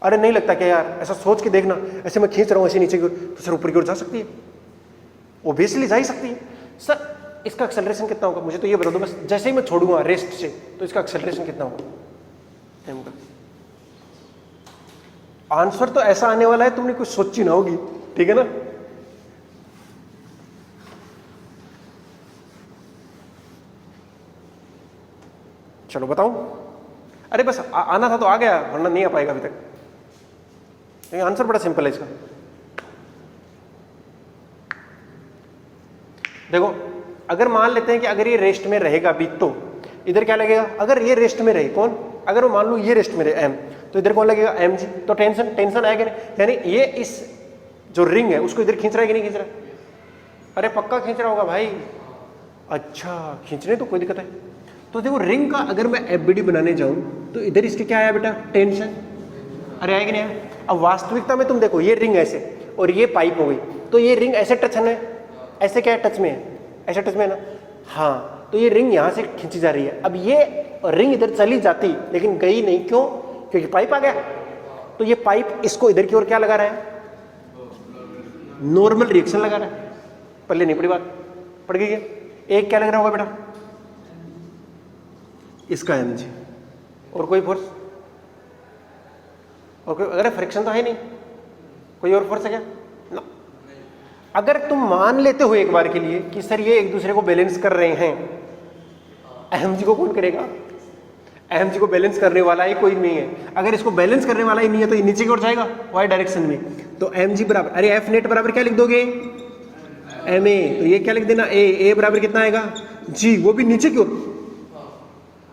अरे नहीं लगता क्या यार? ऐसा सोच के देखना, ऐसे मैं खींच रहा हूं ऐसे नीचे की ओर, तो सर ऊपर की ओर जा सकती है, ओब्वियसली जा ही सकती है। सर इसका एक्सेलरेशन कितना होगा मुझे तो ये बता दो बस, जैसे ही मैं छोड़ूंगा रेस्ट से तो इसका एक्सेलरेशन कितना होगा? एम का आंसर तो ऐसा आने वाला है तुमने कुछ सोची ना होगी, ठीक है ना। चलो बताऊं? अरे बस आना था तो आ गया, वरना नहीं आ पाएगा अभी तक। आंसर बड़ा सिंपल है इसका। देखो, अगर मान लेते हैं कि अगर ये रेस्ट में रहेगा अभी, तो इधर क्या लगेगा? अगर ये रेस्ट में रहे, कौन? अगर वो मान लो ये रेस्ट में रहे एम, तो इधर कौन लगेगा? M G. तो टेंशन आएगा नहीं, यानी ये इस जो रिंग है उसको इधर खींच रहा है कि नहीं खींच रहा? अरे पक्का खींच रहा होगा भाई। अच्छा, खींचने तो कोई दिक्कत है। तो देखो रिंग का अगर मैं एफबीडी बनाने जाऊं तो इधर इसके क्या आया बेटा? टेंशन। अरे आएगा नहीं आया? अब वास्तविकता में तुम देखो, ये रिंग ऐसे और ये पाइप हो गई, तो ये रिंग ऐसे टच है, ऐसे क्या है? टच में है, ऐसे टच में है ना। हाँ, तो ये रिंग यहां से खींची जा रही है। अब ये रिंग इधर चली जाती लेकिन गई नहीं, क्यों? क्योंकि पाइप आ गया। तो ये पाइप इसको इधर की ओर क्या लगा रहा है? नॉर्मल रिएक्शन लगा रहा है। पहले नहीं पड़ी बात, पड़ गई है। एक क्या लग रहा होगा बेटा? इसका एनर्जी। और कोई फोर्स? और कोई? अगर फ्रिक्शन तो है नहीं, कोई और फोर्स है क्या? ना। अगर तुम मान लेते हो एक बार के लिए कि सर ये एक दूसरे को बैलेंस कर रहे हैं, एमजी को कौन करेगा? एमजी को बैलेंस करने वाला ही कोई नहीं है। अगर इसको बैलेंस करने वाला ही नहीं है तो ये नीचे की ओर जाएगा वाई डायरेक्शन में। तो एमजी बराबर, अरे एफ नेट बराबर क्या लिख दोगे? M A. तो ये क्या लिख देना? ए बराबर कितना आएगा? जी, वो भी नीचे की ओर।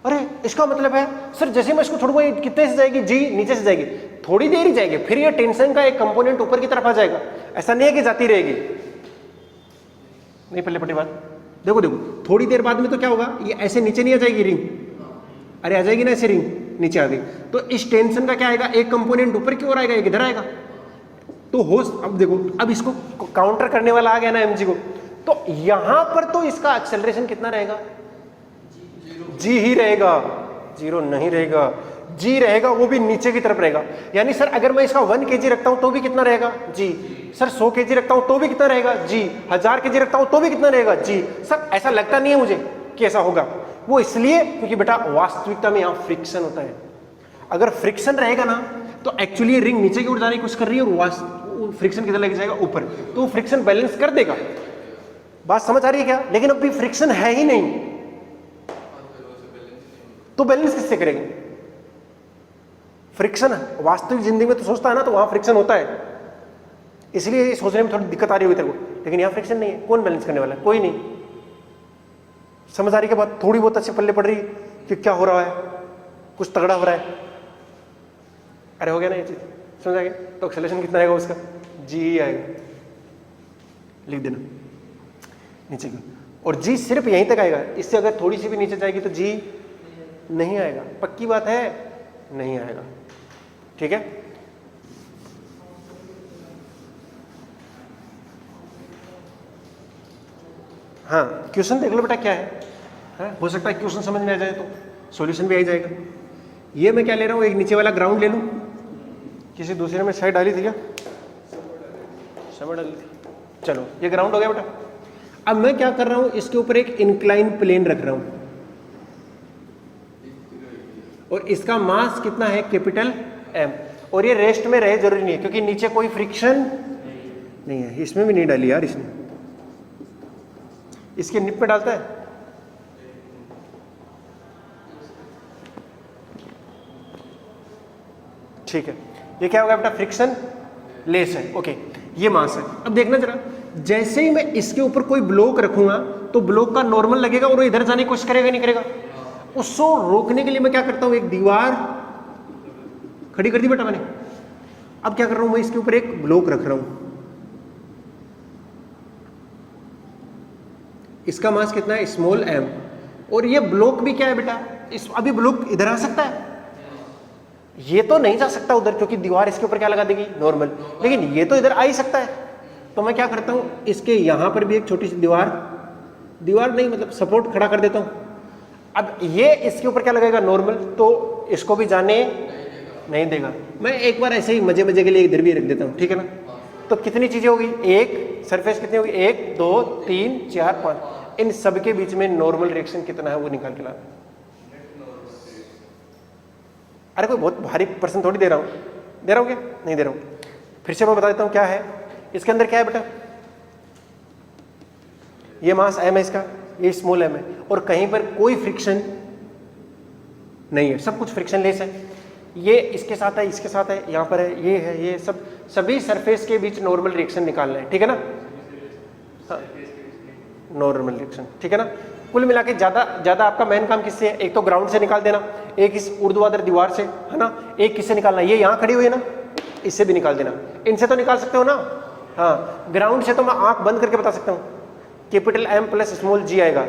अरे इसका मतलब है सर जैसे मैं इसको छोड़ूंगा ये कितने से जाएगी? जी नीचे से जाएगी, थोड़ी देर ही जाएगी, फिर ये टेंशन का एक कंपोनेंट ऊपर की तरफ आ जाएगा। ऐसा नहीं है कि जाती रहेगी। नहीं पहले पटी बात। देखो थोड़ी देर बाद में तो क्या होगा? ये ऐसे नीचे नहीं आ जाएगी रिंग? अरे आ जाएगी ना, ऐसे रिंग नीचे आ गई। तो इस टेंशन का क्या आएगा? एक कंपोनेंट ऊपर की ओर आएगा, एक इधर आएगा। तो हो, अब देखो, अब इसको काउंटर करने वाला आ गया ना एमजी को, तो यहां पर तो इसका एक्सेलरेशन कितना रहेगा? जी ही रहेगा, जीरो नहीं रहेगा, जी रहेगा, वो भी नीचे की तरफ रहेगा। यानी सर अगर मैं इसका 1 kg रखता हूं तो भी कितना रहेगा? जी। सर 100 kg रखता हूं तो भी कितना रहेगा? जी। 1000 kg रखता हूं तो भी कितना रहेगा? जी। सर ऐसा लगता नहीं है मुझे कि ऐसा होगा, वो इसलिए क्योंकि बेटा वास्तविकता में यहां फ्रिक्शन होता है। अगर फ्रिक्शन रहेगा ना तो एक्चुअली रिंग नीचे की ओर जाने की कोशिश कर रही है और फ्रिक्शन किधर लेके जाएगा, ऊपर, तो फ्रिक्शन बैलेंस कर देगा। बात समझ आ रही है क्या? लेकिन अभी फ्रिक्शन है ही नहीं, तो बैलेंस किससे करेंगे? फ्रिक्शन वास्तविक जिंदगी में तो सोचता है ना, तो वहां फ्रिक्शन होता है, इसलिए सोचने में थोड़ी दिक्कत आ रही हुई तेरे को। लेकिन यहां फ्रिक्शन नहीं है, कौन बैलेंस करने वाला है? कोई नहीं। समझ आ रही है बात? थोड़ी बहुत अच्छे पल्ले पड़ रही कि क्या हो रहा है, कुछ तगड़ा हो रहा है। अरे हो गया ना ये चीज, समझ आ गया? तो एक्सेलरेशन कितना आएगा उसका? जी आएगा, लिख देना नीचे की। और जी सिर्फ यहीं तक आएगा, इससे अगर थोड़ी सी भी नीचे जाएगी तो जी नहीं आएगा। पक्की बात है, नहीं आएगा। ठीक है, हाँ क्वेश्चन देख लो बेटा क्या है? हो सकता है क्वेश्चन समझ में आ जाए तो सॉल्यूशन भी आ जाएगा। ये मैं क्या ले रहा हूँ, एक नीचे वाला ग्राउंड ले लूँ, किसी दूसरे में साइड डाली थी क्या? समय डाली थी। चलो ये ग्राउंड हो गया बेटा। अब मैं क्या कर रहा हूँ, इसके ऊपर एक इंक्लाइन प्लेन रख रहा हूँ और इसका मास कितना है? Capital M. और ये रेस्ट में रहे जरूरी नहीं है क्योंकि नीचे कोई फ्रिक्शन नहीं है। इसमें भी नहीं डाली यार इसने, इसके निप में डालता है। ठीक है, ये क्या होगा बेटा? फ्रिक्शन लेस है। ओके, ये मास है। अब देखना जरा, जैसे ही मैं इसके ऊपर कोई ब्लॉक रखूंगा तो ब्लॉक का नॉर्मल लगेगा और वो इधर जाने की कोशिश करेगा नहीं करेगा? उसको रोकने के लिए मैं क्या करता हूं, एक दीवार खड़ी कर दी बेटा मैंने। अब क्या कर रहा हूं, मैं इसके ऊपर एक ब्लॉक रख रहा हूं। इसका मास कितना है? Small M. और ये ब्लॉक भी क्या है बेटा? अभी ब्लॉक इधर आ सकता है, ये तो नहीं जा सकता उधर क्योंकि दीवार इसके ऊपर क्या लगा देगी? नॉर्मल। लेकिन ये तो इधर आ ही सकता है। तो मैं क्या करता हूं, इसके यहां पर भी एक छोटी सी दीवार नहीं मतलब सपोर्ट खड़ा कर देता हूं। अब ये इसके ऊपर क्या लगेगा? नॉर्मल, तो इसको भी जाने नहीं देगा। मैं एक बार ऐसे ही मजे के लिए इधर भी रख देता हूं, ठीक है ना? तो कितनी चीजें होगी? एक सरफेस कितनी होगी? 1 2 3 4 5। इन सब के बीच में नॉर्मल रिएक्शन कितना है वो निकाल के लाना। अरे कोई बहुत भारी पर्सन थोड़ी दे रहा हूं क्या? नहीं दे रहा हूं। फिर से मैं बता देता हूं क्या है इसके अंदर। क्या है बेटा? ये मास एम है इसका, ये स्मॉल एम है और कहीं पर कोई फ्रिक्शन नहीं है, सब कुछ फ्रिक्शन लेस है। ये इसके साथ है, इसके साथ है, यहां पर है, ये है, ये सब सभी सरफेस के बीच नॉर्मल रिएक्शन निकालना है, ठीक है ना? हाँ, नॉर्मल रिएक्शन, ठीक है ना? कुल मिला के ज्यादा आपका मेन काम किससे है? एक तो ग्राउंड से निकाल देना, एक इस ऊर्ध्वाधर दीवार से, है ना? एक किससे निकालना? ये यहां खड़ी हुई है ना, इससे भी निकाल देना। इनसे तो निकाल सकते हो ना? हाँ, ग्राउंड से तो मैं आंख बंद करके बता सकता हूं, capital M plus small G आएगा।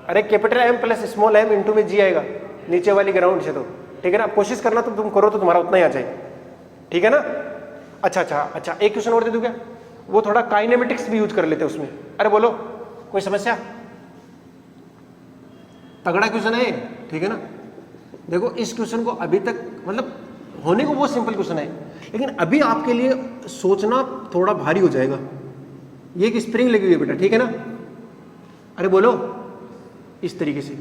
अरे capital M plus small M into में जी आएगा नीचे वाली ग्राउंड से, तो ठीक है ना? कोशिश करना तो तुम करो तो तुम्हारा उतना ही आ जाए, ठीक है ना? अच्छा, एक क्वेश्चन और दे दूं क्या? वो थोड़ा काइनेमेटिक्स भी यूज कर लेते हैं उसमें। अरे बोलो, कोई समस्या? तगड़ा क्वेश्चन है, ठीक है ना? देखो इस क्वेश्चन को अभी तक मतलब होने को बहुत सिंपल क्वेश्चन है, लेकिन अभी आपके लिए सोचना थोड़ा भारी हो जाएगा। ये एक स्प्रिंग लगी हुई है बेटा, ठीक है ना? अरे बोलो, इस तरीके से,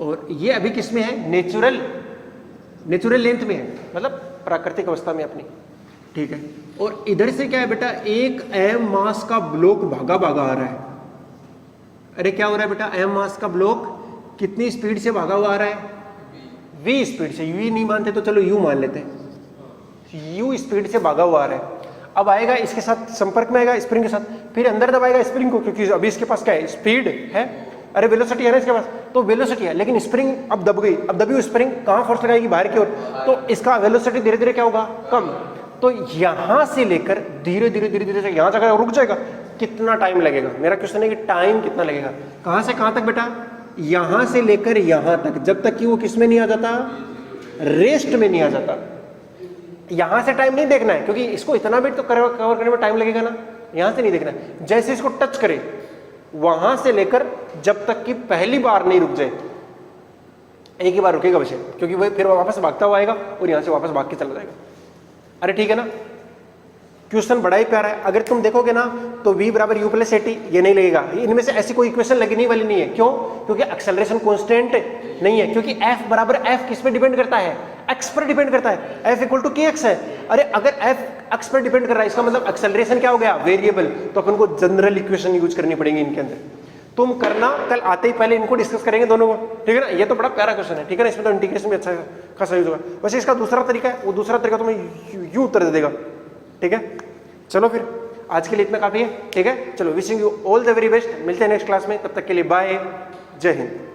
और ये अभी किस में है? नेचुरल लेंथ में है, मतलब प्राकृतिक अवस्था में अपनी, ठीक है? और इधर से क्या है बेटा? एक एम मास का ब्लॉक भागा आ रहा है। अरे क्या हो रहा है बेटा? एम मास का ब्लॉक कितनी स्पीड से भागा हुआ आ रहा है? v स्पीड से। u नहीं मानते तो चलो u मान लेते हैं। u स्पीड से भागा हुआ आ रहा है। अब आएगा इसके साथ संपर्क में आएगा स्प्रिंग के साथ, फिर अंदर दबाएगा स्प्रिंग को, क्योंकि अभी इसके पास क्या है? स्पीड है। अरे वेलोसिटी है ना इसके पास, तो वेलोसिटी है, लेकिन स्प्रिंग अब दब गई। अब दबी हुई स्प्रिंग कहां फोर्स लगाएगी? बाहर की ओर, तो इसका वेलोसिटी धीरे धीरे क्या होगा? कम। तो यहां से लेकर धीरे धीरे यहां जाकर रुक जाएगा। कितना टाइम लगेगा? मेरा क्वेश्चन है कि टाइम कितना लगेगा? कहां से कहां तक बेटा? यहां से लेकर यहां तक, जब तक कि वो किस में नहीं आ जाता? रेस्ट में नहीं आ जाता। यहां से टाइम नहीं देखना है, क्योंकि इसको इतना बिट तो कवर करने में टाइम लगेगा ना। यहां से नहीं देखना है, जैसे इसको टच करे वहां से लेकर जब तक कि पहली बार नहीं रुक जाए। एक ही बार रुकेगा वैसे, क्योंकि वह फिर वापस भागता हुआ आएगा और यहां से वापस भाग के चला जाएगा। अरे ठीक है ना? क्वेश्चन बड़ा ही प्यारा है। अगर तुम देखोगे ना तो v बराबर u प्लस एटी ये नहीं लगेगा, इनमें से ऐसी कोई इक्वेशन लगने वाली नहीं है। क्यों? क्योंकि एक्सेलरेशन कांस्टेंट नहीं है, क्योंकि f बराबर f किस पे डिपेंड करता है? x पर डिपेंड करता है। f इक्वल टू kx है। अरे अगर f x पर डिपेंड कर रहा है इसका मतलब एक्सेलरेशन क्या हो गया? वेरिएबल। तो अपन को जनरल इक्वेशन यूज करनी पड़ेगी इनके अंदर। तुम करना, कल आते ही पहले इनको डिस्कस करेंगे दोनों को, ठीक है ना। ये तो बड़ा प्यारा क्वेश्चन है, ठीक है ना, इसमें तो इंटीग्रेशन भी अच्छा खासा यूज होगा। वैसे इसका दूसरा तरीका है, वो दूसरा तरीका तुम्हें यूं उत्तर दे देगा, ठीक है। चलो फिर आज के लिए इतना काफी है, ठीक है। चलो, wishing you all the very best, मिलते हैं नेक्स्ट क्लास में, तब तक के लिए बाय, जय हिंद।